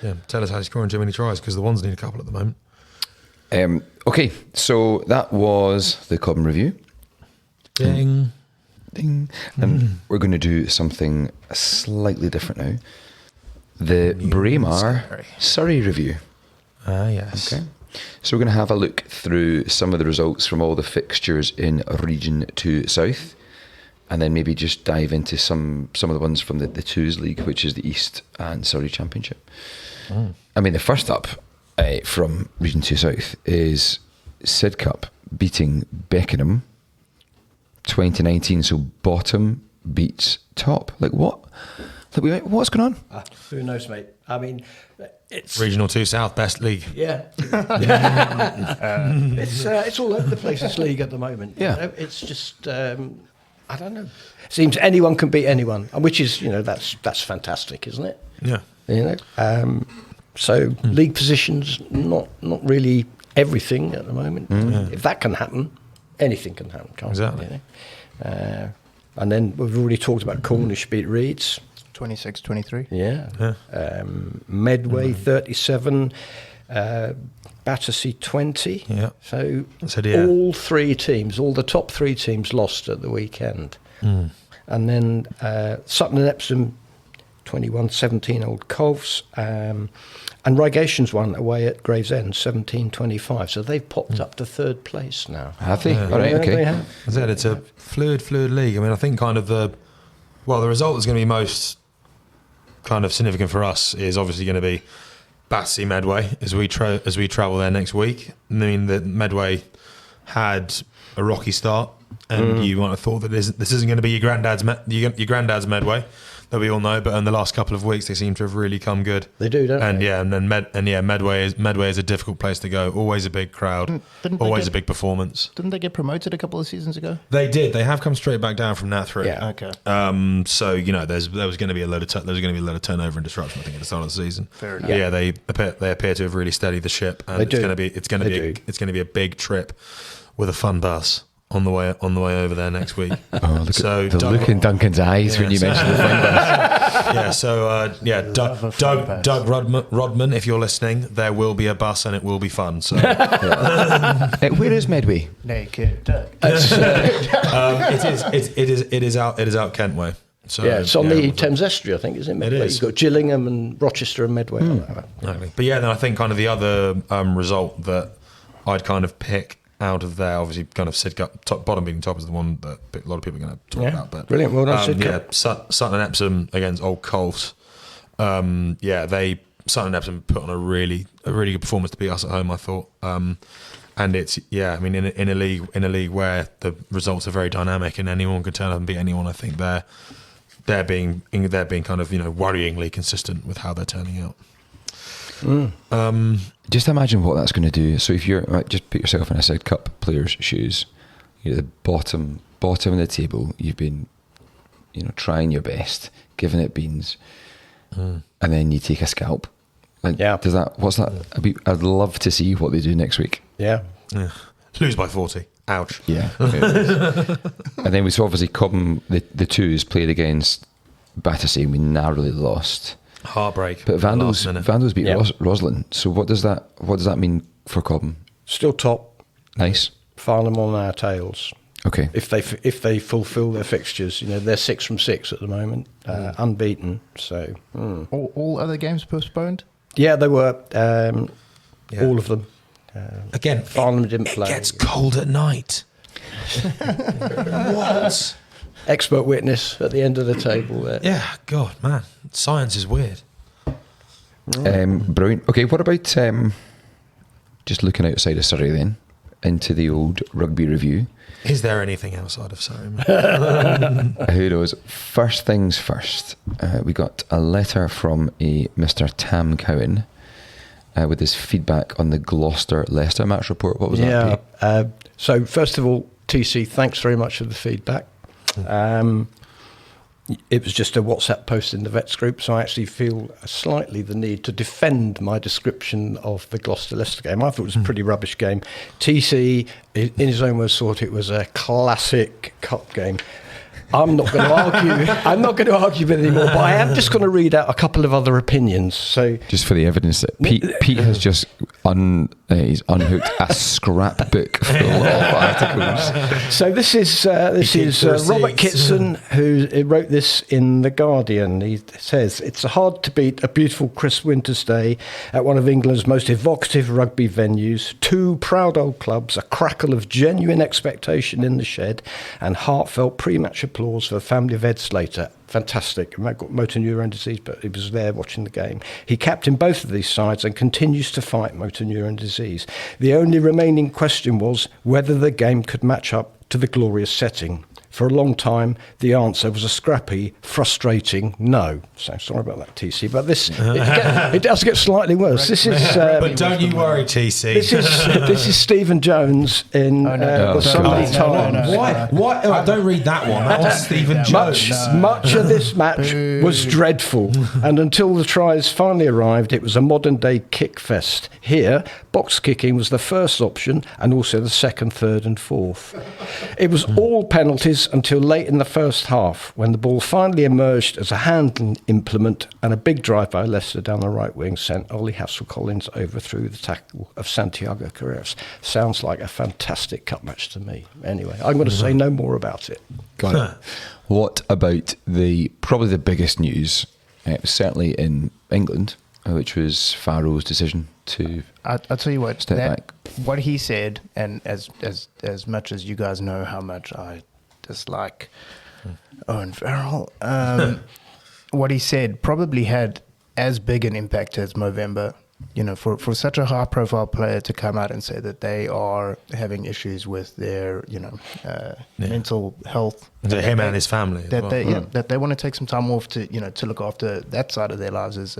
B: Yeah. Tell us how you're scoring too many tries, because the ones need a couple at the moment.
A: Okay, so that was the Cobham review.
B: Ding.
A: And we're going to do something slightly different now. The Braemar Surrey review.
B: Yes.
A: Okay. So we're going to have a look through some of the results from all the fixtures in Region 2 South, and then maybe just dive into some of the ones from the Twos League, which is the East and Surrey Championship. I mean, the first up from Region 2 South is Sidcup beating Beckenham 2019. So bottom beats top. Like what? Like what's going on?
D: Who knows, mate? I mean, it's
B: Regional 2 South, best league.
D: Yeah. It's all over the place, this league at the moment.
A: Yeah.
D: You know? It's just, I don't know. Seems anyone can beat anyone, which is, that's fantastic, isn't it?
B: Yeah.
D: So league positions, not really everything at the moment. If that can happen, anything can happen, can't
B: Exactly.
D: it? And then we've already talked about Cornish beat Reeds.
C: 26-23.
D: Yeah. Medway 37, Battersea 20.
B: Yeah.
D: So
B: yeah.
D: all the top 3 teams lost at the weekend. And then Sutton and Epsom 21-17 Old Coves. And Regation's won away at Gravesend 17-25. So they've popped up to 3rd place now.
A: Have they?
B: Yeah.
A: All right, okay.
D: They have.
B: I said it's a fluid league. I mean, I think kind of the result that's going to be most kind of significant for us is obviously going to be Battersea Medway as we travel there next week. I mean, the Medway had a rocky start, and you might have thought that this isn't going to be your granddad's Medway that we all know, but in the last couple of weeks they seem to have really come good.
D: They do, don't
B: and
D: they?
B: Yeah, and then Medway is a difficult place to go. Always a big crowd, always a big performance.
C: Didn't they get promoted a couple of seasons ago?
B: They did. They have come straight back down from Nat 3.
C: Yeah. Okay.
B: So there was going to be a load of turnover and disruption, I think, at the start of the season.
C: Fair enough.
B: Yeah, they appear to have really steadied the ship, and it's going to be a big trip with a fun bus on the way over there next week.
A: Oh, look at the look in Duncan's eyes when you mentioned the fun bus.
B: Doug Rodman, if you're listening, there will be a bus and it will be fun. So,
A: where is Medway?
C: Naked Doug.
B: It is out Kent way. So,
D: it's on the Thames Estuary, I think, isn't it? Medway?
B: It is.
D: You've got Gillingham and Rochester and Medway.
B: Exactly. But then I think kind of the other result that I'd kind of pick out of there, obviously kind of Sidcup, bottom beating top is the one that a lot of people are going to talk about. But
D: brilliant, well done, Sidcup.
B: Sutton and Epsom against Old Coves. Sutton and Epsom put on a really good performance to beat us at home, I thought. And it's I mean in a league where the results are very dynamic and anyone can turn up and beat anyone, I think they're they're being kind of worryingly consistent with how they're turning out.
A: Just imagine what that's going to do. So if you're just put yourself in a South Cup player's shoes, you're at the bottom of the table. You've been, trying your best, giving it beans, and then you take a scalp. What's that? I'd love to see what they do next week.
D: Yeah.
B: Lose by 40. Ouch.
A: Yeah. And then we saw obviously Cobham, the twos played against Battersea, and we narrowly lost.
B: Heartbreak.
A: But Vandals beat Roslin. So what does that mean for Cobham?
D: Still top.
A: Nice.
D: File them on our tails.
A: Okay.
D: If they fulfil their fixtures, they're 6 from 6 at the moment, unbeaten. So
C: all other games postponed.
D: Yeah, they were. All of them.
B: Again,
D: Farnham didn't play.
B: It gets cold at night. What?
D: Expert witness at the end of the table there.
B: Yeah, God, man, science is weird.
A: Brilliant. Okay, what about just looking outside of Surrey then, into the old rugby review?
B: Is there anything outside of Surrey?
A: Who knows? First things first, we got a letter from a Mr. Tam Cowan with his feedback on the Gloucester-Leicester match report. What was that, Pete?
D: So first of all, TC, thanks very much for the feedback. It was just a WhatsApp post in the Vets group, so I actually feel slightly the need to defend my description of the Gloucester-Leicester game. I thought it was a pretty rubbish game. TC, in his own words, thought it was a classic cup game. I'm not going to argue. I'm not going to argue with it anymore. But I am just going to read out a couple of other opinions. So,
A: just for the evidence that Pete has just he's unhooked a scrapbook full of articles.
D: So this is Robert Kitson who wrote this in The Guardian. He says it's hard to beat a beautiful crisp winter's day at one of England's most evocative rugby venues. 2 proud old clubs, a crackle of genuine expectation in the shed, and heartfelt pre-match applause for the family of Ed Slater. Fantastic. I've got motor neurone disease, but he was there watching the game. He captained both of these sides and continues to fight motor neurone disease. The only remaining question was whether the game could match up to the glorious setting. For a long time, the answer was a scrappy, frustrating no. So sorry about that, TC. But it does get slightly worse. This is.
B: But don't you worry, TC.
D: This is Stephen Jones in the Sunday Times.
B: Why? Oh, don't read that one. That was Stephen Jones.
D: Much of this match was dreadful, and until the tries finally arrived, it was a modern-day kick fest. Here, box kicking was the first option, and also the second, third, and fourth. It was all penalties until late in the first half, when the ball finally emerged as a handling implement, and a big drive by Leicester down the right wing sent Ollie Hassel-Collins overthrew the tackle of Santiago Carreras. Sounds like a fantastic cup match to me. Anyway, I'm going to say no more about it.
A: Got it. What about probably the biggest news, certainly in England, which was Farrell's decision to
C: I'll tell you what,
A: step back.
C: What he said, and as much as you guys know how much I dislike Owen Farrell, what he said probably had as big an impact as Movember. For such a high-profile player to come out and say that they are having issues with their, mental health,
B: him and his family,
C: that they want to take some time off to look after that side of their lives, is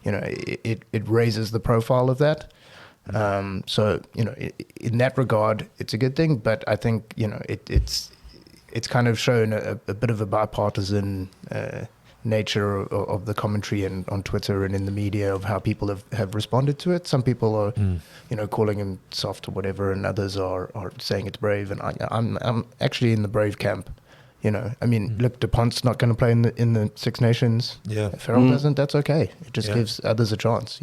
C: it raises the profile of that. So in that regard, it's a good thing. But I think it's kind of shown a bit of a bipartisan nature of the commentary and on Twitter and in the media of how people have responded to it. Some people are, calling him soft or whatever, and others are saying it's brave. And I'm actually in the brave camp. Look, DuPont's not going to play in the Six Nations.
B: Yeah,
C: if Farrell doesn't, that's okay. It just gives others a chance.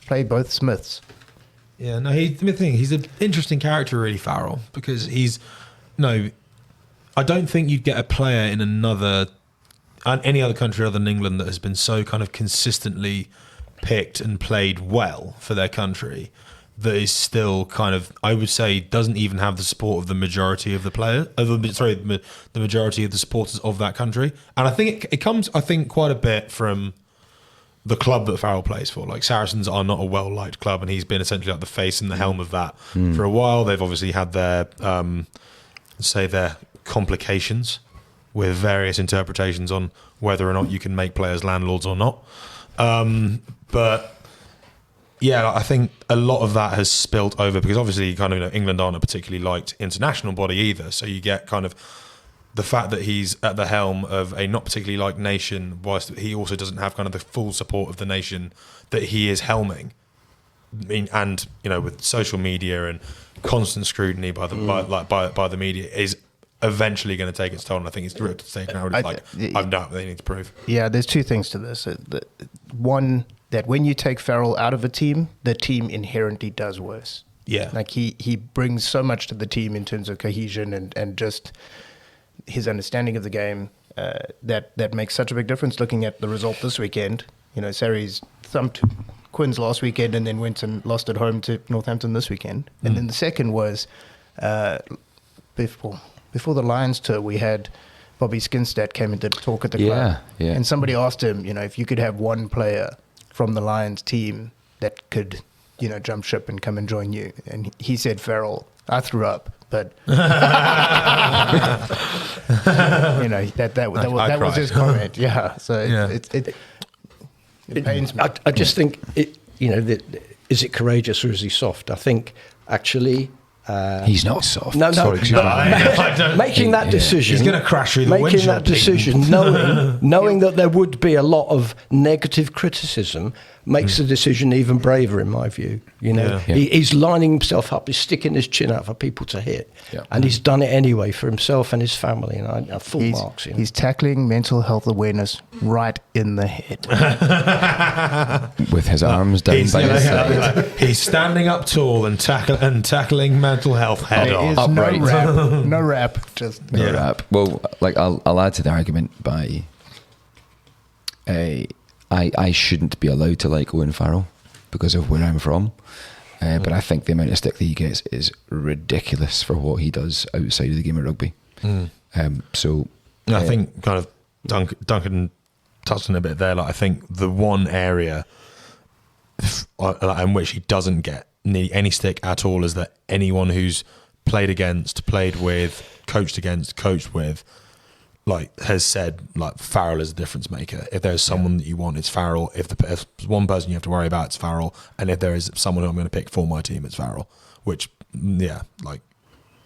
C: Play both Smiths.
B: Yeah, no, he's an interesting character, really, Farrell, because I don't think you'd get a player in any other country other than England that has been so kind of consistently picked and played well for their country that is still kind of, I would say, doesn't even have the support of the majority of the the majority of the supporters of that country. And I think it comes, quite a bit from the club that Farrell plays for. Like, Saracens are not a well-liked club, and he's been essentially like the face and the helm of that for a while. They've obviously had their, their complications with various interpretations on whether or not you can make players landlords or not. But yeah, I think a lot of that has spilt over because obviously kind of England aren't a particularly liked international body either. So you get kind of the fact that he's at the helm of a not particularly liked nation, whilst he also doesn't have kind of the full support of the nation that he is helming. I mean, and with social media and constant scrutiny by the media is eventually going to take its toll. And I think it's taken out. I've done. They need to prove.
C: Yeah, there's two things to this. One, that when you take Farrell out of a team, the team inherently does worse.
B: Yeah,
C: like he brings so much to the team in terms of cohesion and just his understanding of the game. That makes such a big difference. Looking at the result this weekend, Sarries thumped Quins last weekend and then went and lost at home to Northampton this weekend. And then the second was before the Lions tour, we had Bobby Skinstad came and did a talk at the club.
A: Yeah.
C: And somebody asked him, if you could have one player from the Lions team that could, jump ship and come and join you. And he said Farrell. I threw up, but that was his comment. Yeah. So it pains me.
D: I just think is it courageous or is he soft? I think actually
A: he's not soft.
D: No.
A: Sorry,
D: making that decision.
B: He's going to crash through the windshield.
D: Making that decision, knowing that there would be a lot of negative criticism, makes the decision even braver, in my view. He's lining himself up. He's sticking his chin out for people to hit, and he's done it anyway for himself and his family. And I full marks him.
C: He's tackling mental health awareness right in the head
A: with his arms down by his side.
B: He's standing up tall and tackling mental health head on.
A: Upright.
C: No rap, just
A: no rap. Well, I'll add to the argument by I shouldn't be allowed to like Owen Farrell because of where I'm from. But I think the amount of stick that he gets is ridiculous for what he does outside of the game of rugby. I think kind of Duncan touched on a bit there. I think the one area in which he doesn't get any stick at all is that anyone who's played against, played with, coached against, coached with, has said Farrell is a difference maker. If there's someone that you want, it's Farrell. If there's one person you have to worry about, it's Farrell. And if there is someone who I'm going to pick for my team, it's Farrell. Which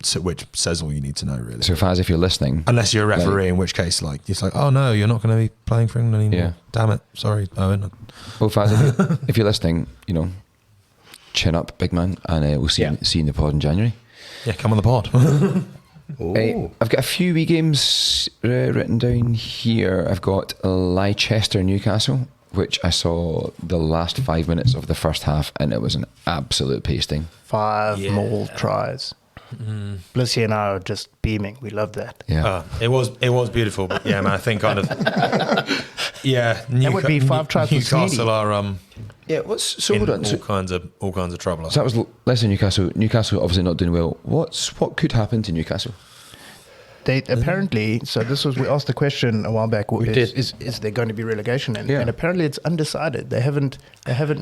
A: says all you need to know, really. So Faz, if you're listening,
B: unless you're a referee, in which case it's oh no, you're not going to be playing for England anymore. Yeah. Damn it, sorry, Owen.
A: Well, Faz, if you're listening, chin up, big man, and we'll see you in the pod in January.
B: Yeah, come on the pod.
A: I've got a few wee games written down here. I've got Leicester Newcastle, which I saw the last 5 minutes of the first half, and it was an absolute pasting.
C: 5 more tries. Blissy and I are just beaming. We love that.
A: Yeah,
B: it was beautiful. But yeah, man, I think kind of
C: that would be 5 tries.
B: Newcastle are
A: hold on.
B: all kinds of trouble.
A: So that was Leicester Newcastle. Newcastle obviously not doing well. What could happen to Newcastle?
C: They apparently, so this was, we asked the question a while back, is there going to be relegation? And apparently it's undecided. They haven't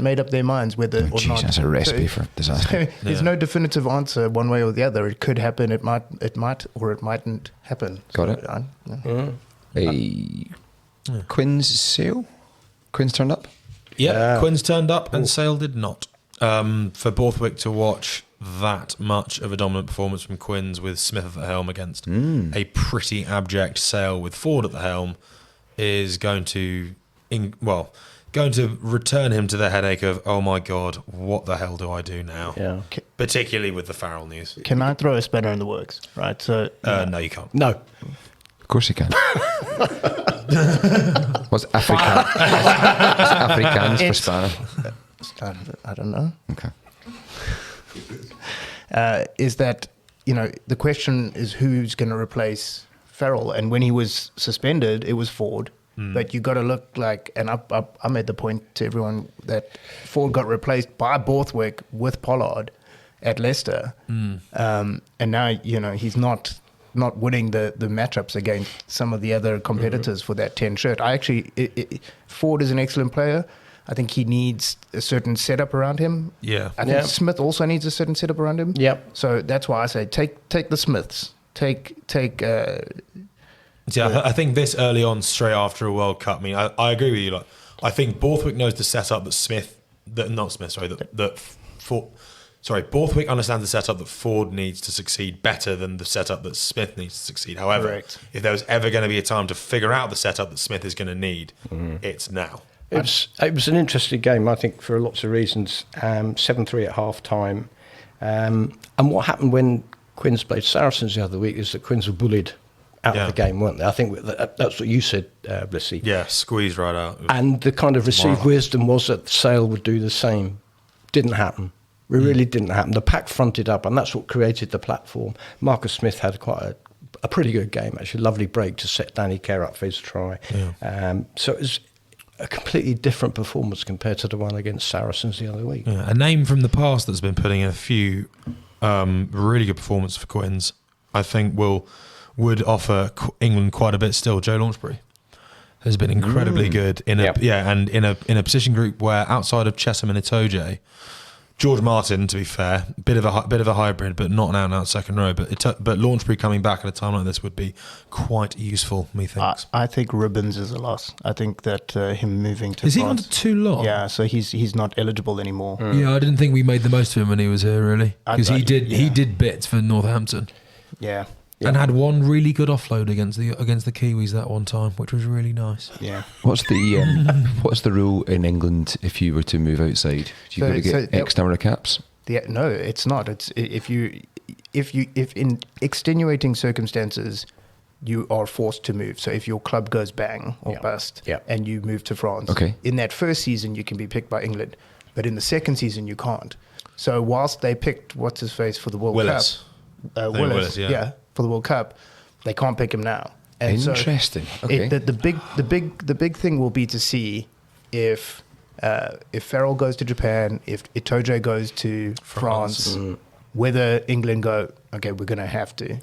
C: made up their minds whether or not.
A: That's a recipe for disaster.
C: So there's no definitive answer one way or the other. It could happen, it might or it mightn't happen.
A: Got it. Quins Sale? Quins turned up?
B: Yeah, Quins turned up and Sale did not. For Borthwick to watch that much of a dominant performance from Quins with Smith at the helm against a pretty abject Sale with Ford at the helm is going to return him to the headache of, oh my God, what the hell do I do now?
C: Yeah.
B: Particularly with the Farrell news.
C: Can I throw a spanner in the works? Right. So
B: no, you can't.
D: No.
A: Of course you can. What's Afrikaans? Afrikaans for spanner?
C: I don't know.
A: Okay.
C: Is that, the question is who's going to replace Farrell? And when he was suspended, it was Ford. But you got to look and I made the point to everyone that Ford got replaced by Borthwick with Pollard at Leicester. And now, he's not winning the matchups against some of the other competitors for that 10 shirt. Ford is an excellent player. I think he needs a certain setup around him.
B: Yeah.
C: I think Smith also needs a certain setup around him.
D: Yep.
C: So that's why I say take the Smiths. Take
B: See, I think this early on, straight after a World Cup. I mean, I agree with you. Like, I think Borthwick knows the setup Borthwick understands the setup that Ford needs to succeed better than the setup that Smith needs to succeed. However, if there was ever going to be a time to figure out the setup that Smith is going to need, it's now.
D: It was an interesting game, I think, for lots of reasons. 7-3 at half time. And what happened when Quins played Saracens the other week is that Quins were bullied out of the game, weren't they? I think that's what you said, Blissy.
B: Yeah, squeezed right out.
D: And the kind of received wisdom was that Sale would do the same. Didn't happen. It really didn't happen. The pack fronted up, and that's what created the platform. Marcus Smith had quite a pretty good game, actually. Lovely break to set Danny Kerr up for his try. Yeah. So it was a completely different performance compared to the one against Saracens the other week.
B: Yeah, a name from the past that's been putting in a few really good performances for Quins, I think would offer England quite a bit still. Joe Launchbury has been incredibly good in a position group where outside of Chesham and Itoje, George Martin, to be fair, bit of a hybrid, but not an out-and-out second row. But Launchbury coming back at a time like this would be quite useful, methinks.
C: I think Ribbons is a loss. I think that him moving to
B: is he
C: France,
B: on too long?
C: Yeah, so he's not eligible anymore.
B: Yeah, I didn't think we made the most of him when he was here, really, because he did bits for Northampton.
C: Yeah.
B: And had one really good offload against the Kiwis that one time, which was really nice.
C: Yeah.
A: What's the rule in England if you were to move outside? Do you got to get X number of caps?
C: No, it's not. It's if in extenuating circumstances you are forced to move. So if your club goes bang or bust and you move to France, in that first season you can be picked by England, but in the second season you can't. So whilst they picked what's his face for the World Cup, Willis, for the World Cup, they can't pick him now. And
A: interesting.
C: So the big thing will be to see if Farrell goes to Japan, if Itoje goes to France, whether England go, okay, we're going to have to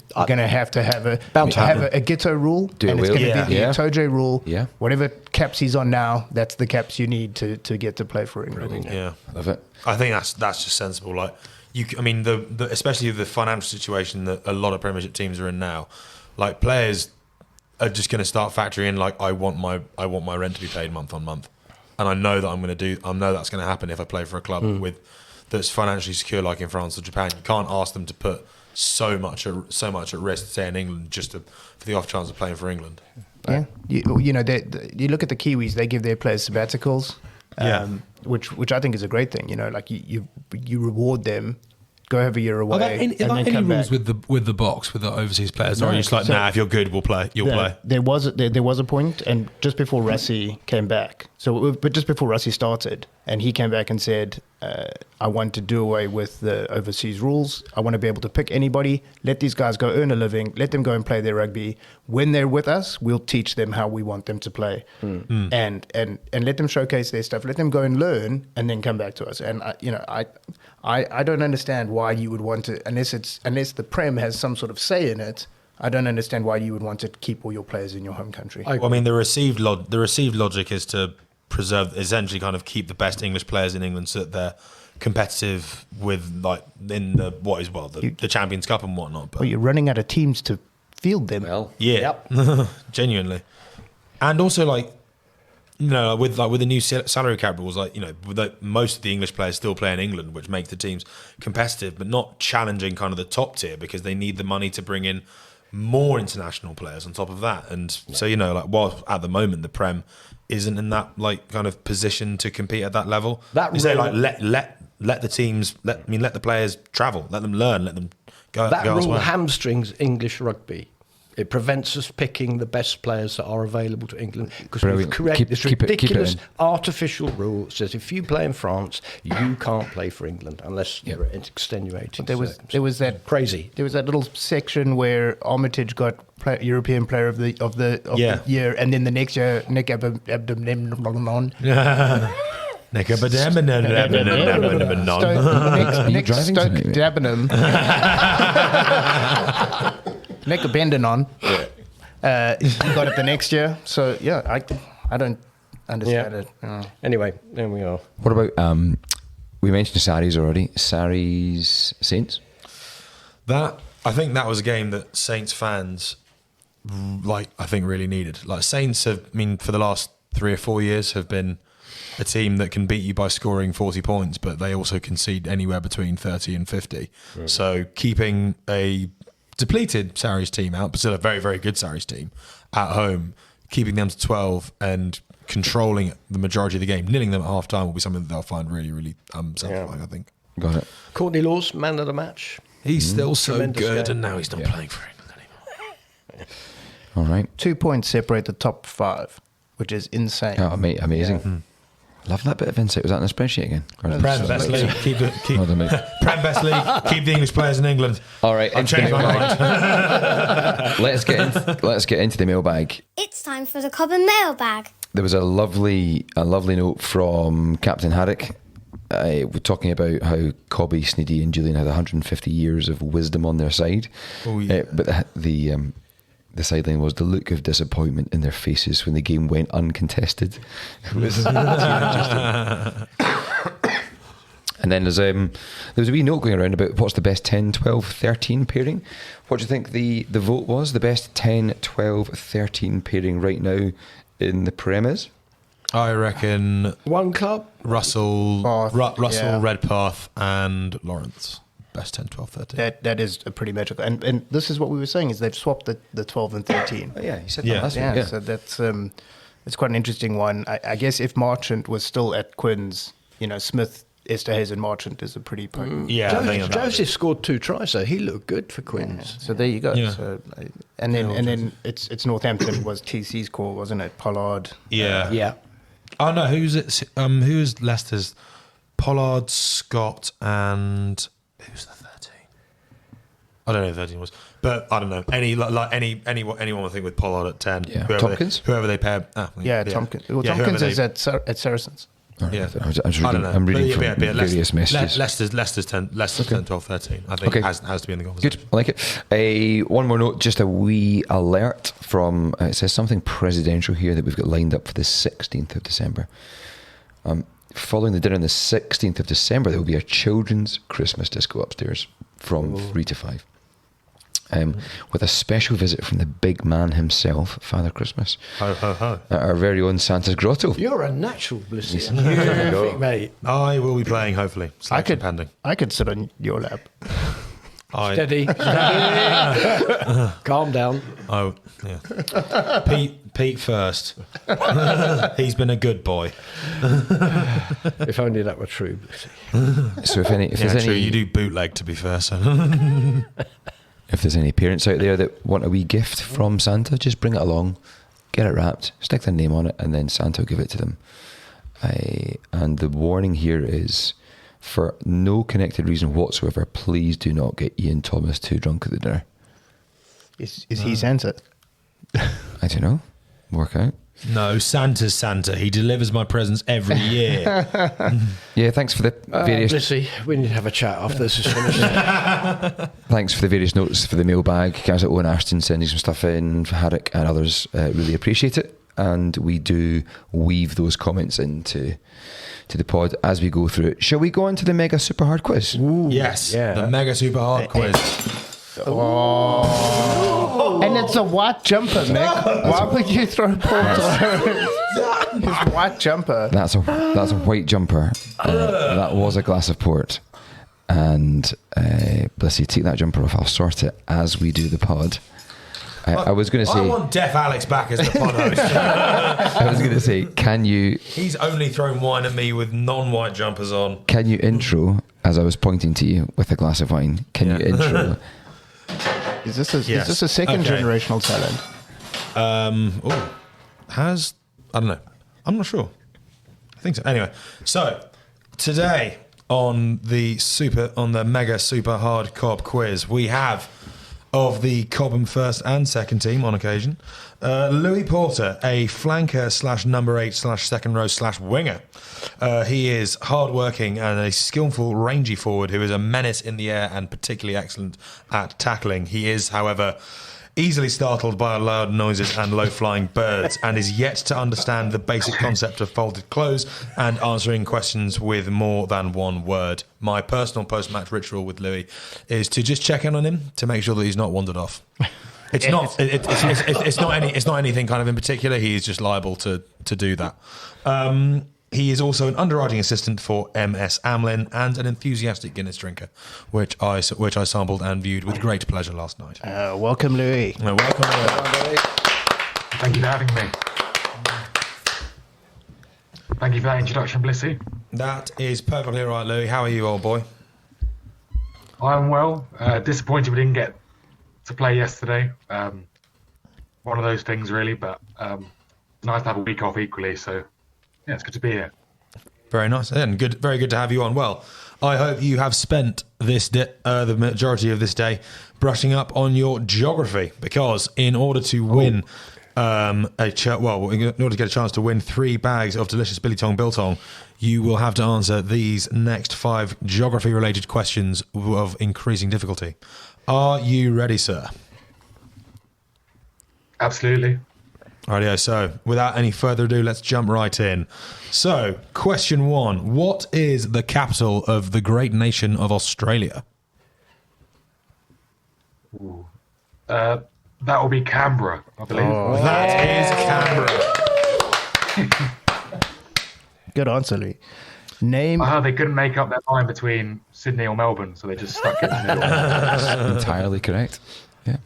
C: have a Ghetto rule, and it's going to be the Itoje rule. Yeah. Whatever caps he's on now, that's the caps you need to get to play for England.
B: Yeah,
A: love it.
B: I think that's just sensible. Like, especially the financial situation that a lot of Premiership teams are in now, like players are just going to start factoring in, like, I want my rent to be paid month on month, and I know that's going to happen if I play for a club that's financially secure, like in France or Japan. You can't ask them to put so much at risk, say in England, just for the off chance of playing for England.
C: Yeah, you look at the Kiwis; they give their players sabbaticals. Which I think is a great thing. Like you reward them, go have a year away.
B: Are there any rules with the box with the overseas players? Or are you just like, if you're good, we'll play. You'll play.
C: There was a point, and just before Rassie came back, but just before Rassie started, and he came back and said, I want to do away with the overseas rules. I want to be able to pick anybody, let these guys go earn a living, let them go and play their rugby. When they're with us, we'll teach them how we want them to play, and let them showcase their stuff. Let them go and learn, and then come back to us. And I don't understand why you would want to, unless the Prem has some sort of say in it. I don't understand why you would want to keep all your players in your home country.
B: The received logic is to preserve, essentially, kind of keep the best English players in England so that they're competitive with, like, in the Champions Cup and whatnot. But
C: you're running out of teams to field them.
A: Well,
B: genuinely, and also, like, with the new salary cap rules, most of the English players still play in England, which makes the teams competitive, but not challenging kind of the top tier, because they need the money to bring in more international players on top of that. And so, while at the moment the Prem isn't in that, like, kind of position to compete at that level, let the teams, let the players travel, let them learn, let them go.
D: That rule hamstrings English rugby. It prevents us picking the best players that are available to England, because we've created this ridiculous artificial rule that says if you play in France, you can't play for England unless you're extenuating.
C: There was that
D: crazy.
C: There was that little section where Armitage got European Player of the year, and then the next year Nick Abdom.
B: Nick
C: Nick Abandonon. He got it the next year. So I don't understand it.
D: Anyway, there we are.
A: What about we mentioned Sarries already? Sarries Saints.
B: I think that was a game that Saints fans I think really needed. Like Saints have, for the last 3 or 4 years have been a team that can beat you by scoring 40 points, but they also concede anywhere between 30 and 50. Right. So keeping a depleted Sarries team out, but still a very, very good Sarries team at home, keeping them to 12 and controlling the majority of the game, nilling them at half time will be something that they'll find really, really satisfying, I think.
A: Got it.
D: Courtney Lawes, man of the match.
B: He's still so
D: Tremendous
B: good,
D: game.
B: and now he's not playing for England anymore.
A: All right.
C: 2 points separate the top 5, which is insane.
A: Oh, amazing. Love that bit of insight. Was that in the spreadsheet again?
B: Prem Best League. Keep
A: Well done, mate.
B: Prem Best League. Keep the English players in England.
A: All right.
B: I've changed my mind.
A: Let's get into the mailbag.
G: It's time for the Cobham mailbag.
A: There was a lovely note from Captain Haddock. We're talking about how Cobby, Sneedy and Julian had 150 years of wisdom on their side.
B: Oh, yeah.
A: But the sideline was the look of disappointment in their faces when the game went uncontested. It was interesting. And then there was a wee note going around about what's the best 10, 12, 13 pairing. What do you think the vote was? The best 10, 12, 13 pairing right now in the Prem is?
B: I reckon
D: One club.
B: Russell,
C: Bath,
B: Redpath and Lawrence. Best 10, 12, 13.
C: That is a pretty magical. And this is what we were saying, is they've swapped the 12 and 13.
A: Oh, yeah, he said
B: Yeah.
A: that last
C: Yeah,
A: week.
C: so that's it's quite an interesting one. I guess if Marchant was still at Quinn's, Smith, Esterhazy and Marchant is a pretty potent.
B: Yeah, I think
D: Joseph scored 2 tries, so he looked good for Quins.
C: So there you go.
B: Yeah.
C: So, and then it's Northampton was TC's call, wasn't it? Pollard.
B: Yeah.
D: Yeah.
B: Oh no, who's it? Who's Leicester's? Pollard, Scott, and who's the 13? I don't know who the 13 was, but I don't know anyone. I think with Pollard at 10.
A: Yeah.
B: Whoever
A: Tompkins?
B: Whoever they pair.
C: Tompkins. Well,
B: Yeah,
C: Tompkins
B: whoever
C: is at Saracens.
A: All right.
B: Yeah.
A: I'm reading from various messages.
B: Leicester's 10, 12, 13. I think has to be in the conversation.
A: Good, I like it. One more note, just a wee alert from, it says something presidential here that we've got lined up for the 16th of December. Following the dinner on the 16th of December, there will be a children's Christmas disco upstairs from 3 to 5. With a special visit from the big man himself, Father Christmas.
B: Ho, ho, ho.
A: At our very own Santa's Grotto.
D: You're a natural, Blissy. Terrific, mate.
B: I will be playing, hopefully. Selection pending.
C: I could sit on your lap.
D: Steady. Calm down.
B: Oh, yeah. Pete first. He's been a good boy.
D: If only that were true, Blissy.
A: So if there's
B: True,
A: any,
B: you do bootleg to be fair. So
A: if there's any parents out there that want a wee gift from Santa, just bring it along, get it wrapped, stick their name on it, and then Santa will give it to them. And the warning here is, for no connected reason whatsoever, please do not get Ian Thomas too drunk at the dinner.
C: Is he Santa?
A: I don't know. Work out.
B: no, Santa's Santa. He delivers my presents every year.
A: Yeah, thanks for the various
D: Blissy, we need to have a chat after this is finished.
A: thanks for the various notes for the mailbag. Guys at Owen Ashton sending some stuff in, Haddock and others, really appreciate it. And we do weave those comments into the pod as we go through it. Shall we go on to the mega super hard quiz?
B: Yes,
D: Yeah.
B: the mega super hard quiz.
C: And it's a white jumper, Mick. Why would you throw port? His white jumper.
A: That's a white jumper. That was a glass of port. And Blissy, take that jumper off. I'll sort it as we do the pod. I was going to say.
B: I want Deaf Alex back as the pod host.
A: I was going to say, can you
B: He's only thrown wine at me with non-white jumpers on.
A: intro as I was pointing to you with a glass of wine? Can you intro?
C: Is this a
B: Yes.
C: second
B: Okay.
C: generational talent?
B: I don't know. I'm not sure. I think so. Anyway, so today on the mega super hard cob quiz, we have of the Cobham first and second team on occasion, Louis Porter, a flanker / number 8 / second row / winger. He is hard-working and a skillful, rangy forward who is a menace in the air and particularly excellent at tackling. He is, however, easily startled by loud noises and low-flying birds and is yet to understand the basic concept of folded clothes and answering questions with more than one word. My personal post-match ritual with Louis is to just check in on him to make sure that he's not wandered off. It's not. It's not anything kind of in particular. He is just liable to do that. He is also an underwriting assistant for MS Amlin and an enthusiastic Guinness drinker, which I sampled and viewed with great pleasure last night.
C: Welcome, Louis.
B: Welcome, Louis.
H: Thank you for having me. Thank you for that introduction, Blissy.
B: That is perfectly right, Louis. How are you, old boy?
H: I'm well. Disappointed we didn't get to play yesterday. One of those things, really, but nice to have a week off equally. So, yeah, it's good to be here.
B: Very nice, and good. Very good to have you on. Well, I hope you have spent the majority of this day brushing up on your geography, because in order to win in order to get a chance to win 3 bags of delicious biltong biltong, you will have to answer these next 5 geography-related questions of increasing difficulty. Are you ready, sir?
H: Absolutely.
B: Rightio, so without any further ado, let's jump right in. So, question 1. What is the capital of the great nation of Australia?
H: That will be Canberra, I believe.
B: That is Canberra.
C: Good answer, Lee. Name.
H: They couldn't make up their mind between Sydney or Melbourne, so they just stuck it in the middle.
A: That's entirely correct. Yeah.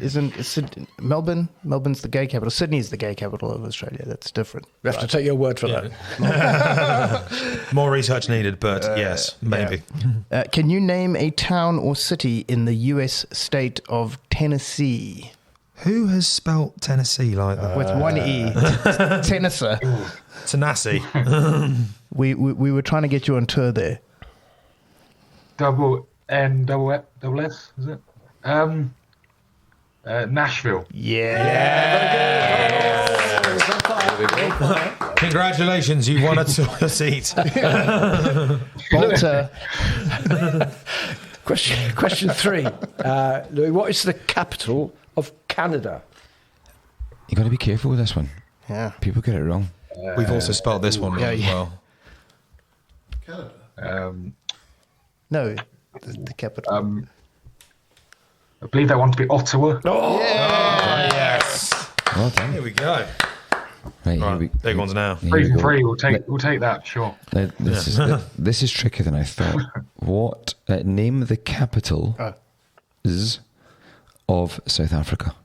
C: Isn't Melbourne? Melbourne's the gay capital. Sydney's the gay capital of Australia. That's different.
D: We have to take your word for that.
B: More research needed, but yes, maybe.
C: Can you name a town or city in the U.S. state of Tennessee?
B: Who has spelt Tennessee like that?
C: With one E. Tennessee.
B: Tennessee.
C: We were trying to get you on tour there.
H: Double N, double S, is it? Nashville.
B: Congratulations, you won a seat.
C: Bolter.
D: Question 3. Louis, what is the capital of Canada?
A: You got to be careful with this one.
C: Yeah.
A: People get it wrong.
B: We've also spelled this one wrong as well.
C: No, the capital.
H: I believe they want to be Ottawa.
B: Yes.
A: Well done.
B: Here we go.
A: Right,
B: Right, big ones now.
H: 3 from 3. We'll take that. Sure.
A: This is trickier than I thought. What? Name the capital of South Africa.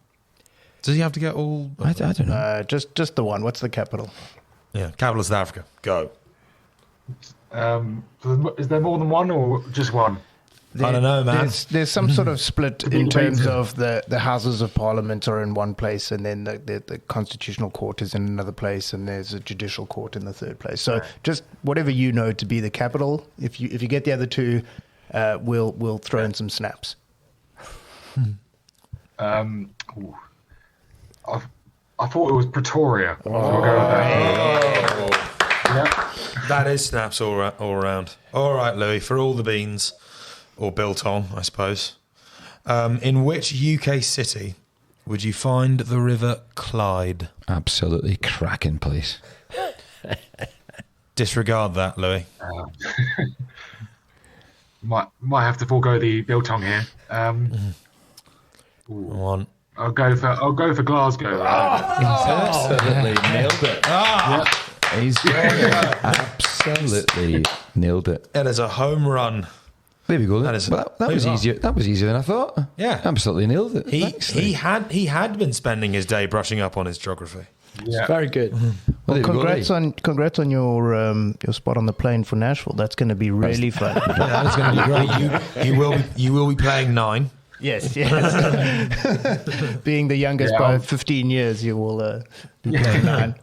B: Does he have to get all?
A: I don't know.
C: Just the one. What's the capital?
B: Yeah, capital of South Africa. Go.
H: Is there more than one or just one?
B: I don't know, man.
C: There's some sort of split in terms of the Houses of Parliament are in one place, and then the Constitutional Court is in another place, and there's a Judicial Court in the third place. So just whatever you know to be the capital. If you get the other two, we'll throw in some snaps.
H: I thought it was Pretoria. So we'll go with that. Yeah.
B: That is snaps all around. All right, Louis, for all the beans, or biltong, I suppose. In which UK city would you find the River Clyde?
A: Absolutely cracking place.
B: Disregard that, Louis.
H: Might have to forego the biltong here.
B: One.
H: I'll go for Glasgow.
A: Absolutely nailed it. He's absolutely nailed it.
B: It is a home run.
A: There we go.
B: That
A: Was easier. That was easier than I thought.
B: Yeah,
A: absolutely nailed it.
B: He had been spending his day brushing up on his geography.
D: Yeah. Very good.
C: Well, congrats on your spot on the plane for Nashville. That's going to be really fun.
B: That's going to be great. You will be playing 9.
C: Yes. Being the youngest by 15 years, you will be playing 9.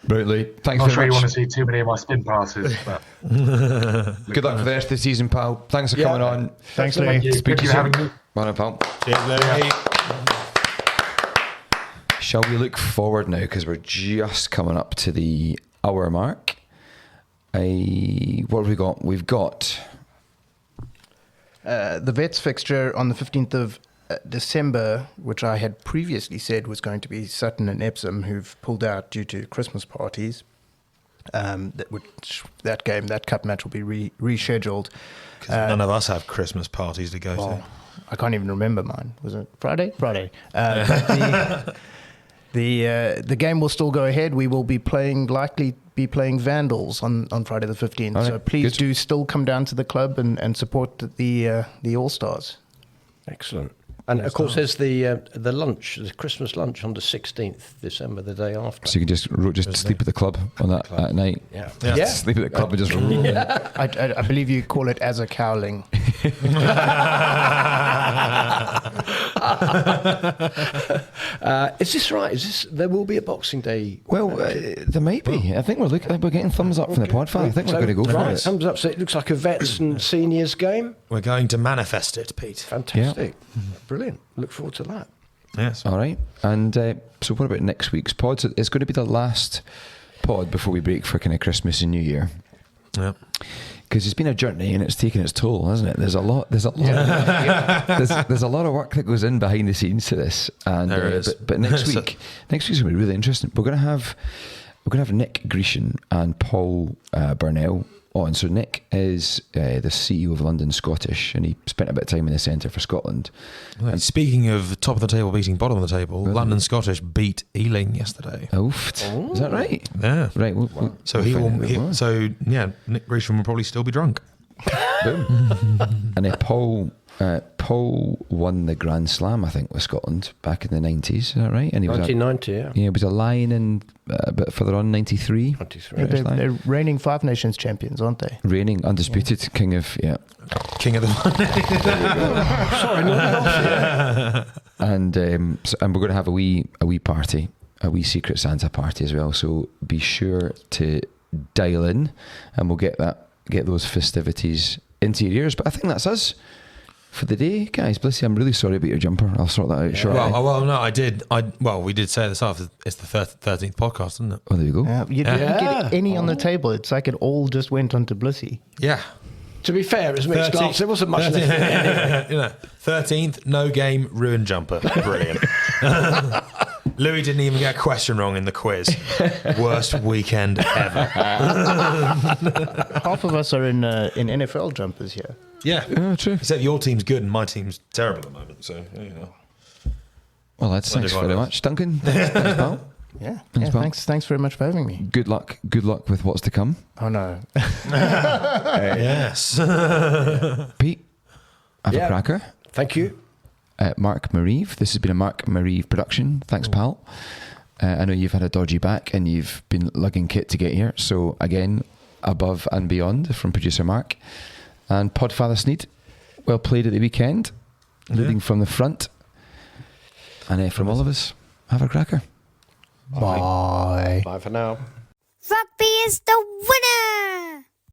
A: Brutally. Thanks
H: Not
A: very
H: sure you
A: much.
H: want to see too many of my spin passes. But
A: Good luck for the rest of the season, pal. Thanks for coming on.
C: Thanks, Louis.
H: Good to having me.
A: Bye now, pal.
B: Cheers, Louis.
A: Shall we look forward now, because we're just coming up to the hour mark. What have we got? We've got
C: the Vets fixture on the 15th of December, which I had previously said was going to be Sutton and Epsom, who've pulled out due to Christmas parties. That cup match will be rescheduled.
B: Because none of us have Christmas parties to go to.
C: I can't even remember mine. Was it Friday? Friday. But the game will still go ahead. We will be likely be playing Vandals on Friday the 15th.
A: Right,
C: so please
A: good.
C: do still come down to the club and support the All-Stars.
D: Excellent. And of course, there's the lunch, the Christmas lunch on the 16th December, the day after.
A: So you can just sleep at the club on that at night.
D: Yeah.
B: Yeah.
A: Sleep at the club and just roll in.
C: I believe you call it as a cowling.
D: Is this right? There will be a Boxing Day?
A: Well, there might be. I think we're getting thumbs up from the pod fan. I think we're going to go for
D: right,
A: it.
D: thumbs up. So it looks like a vets and seniors game.
B: We're going to manifest it, Pete.
D: Fantastic. Brilliant. Look forward to that.
B: Yes.
A: All right. And so what about next week's pod? So it's going to be the last pod before we break for kind of Christmas and New Year.
B: Yeah.
A: Because it's been a journey and it's taken its toll, hasn't it? There's a lot there's a lot of work that goes in behind the scenes to this. And
B: There is.
A: But next week's going to be really interesting. We're going to have Nick Grecian and Paul Burnell on. So Nick is the CEO of London Cornish, and he spent a bit of time in the centre for Scotland.
B: And speaking of top of the table beating bottom of the table, London Cornish beat Ealing yesterday.
A: Oofed. Is that right?
B: Yeah.
A: Right.
B: So Nick Gresham will probably still be drunk.
A: Boom. And Paul won the Grand Slam, I think, with Scotland back in the 90s. Is that right? And he was
D: 1990, yeah.
A: he was a Lion in a bit further on, 93.
D: 93.
C: Yeah,
A: British Lion.
C: they're reigning Five Nations champions, aren't they?
A: Reigning, undisputed king of,
B: King of the
D: Sorry, not off, yeah.
A: And we're going to have a wee party, a wee Secret Santa party as well. So be sure to dial in, and we'll get those festivities into your ears. But I think that's us for the day, guys. Blissy, I'm really sorry about your jumper. I'll sort that out shortly.
B: Well, no, I did. We did say this after. It's the 13th podcast, isn't it?
A: Oh, there you go.
C: You didn't get any on the table. It's like it all just went onto Blissy.
B: Yeah.
D: To be fair, it was mixed glass. There wasn't much left.
B: 13th, no game, ruined jumper. Brilliant. Louis didn't even get a question wrong in the quiz. Worst weekend ever.
C: Half of us are in NFL jumpers here.
B: Yeah.
A: Oh, true.
B: Except your team's good and my team's terrible at the moment. So,
A: Well, thanks very much, Duncan. Thanks, pal.
C: Yeah.
A: pal.
C: Thanks very much for having me.
A: Good luck with what's to come.
C: Oh no.
B: Yes.
A: Pete, have a cracker.
D: Thank you.
A: Mark Marieve. This has been a Mark Marieve production. Thanks, pal. I know you've had a dodgy back and you've been lugging kit to get here. So again, above and beyond from producer Mark. And Podfather Sneed, well played at the weekend, leading from the front. And from all of us, have a cracker.
C: Bye.
D: Bye for now.
G: Rugby is the winner!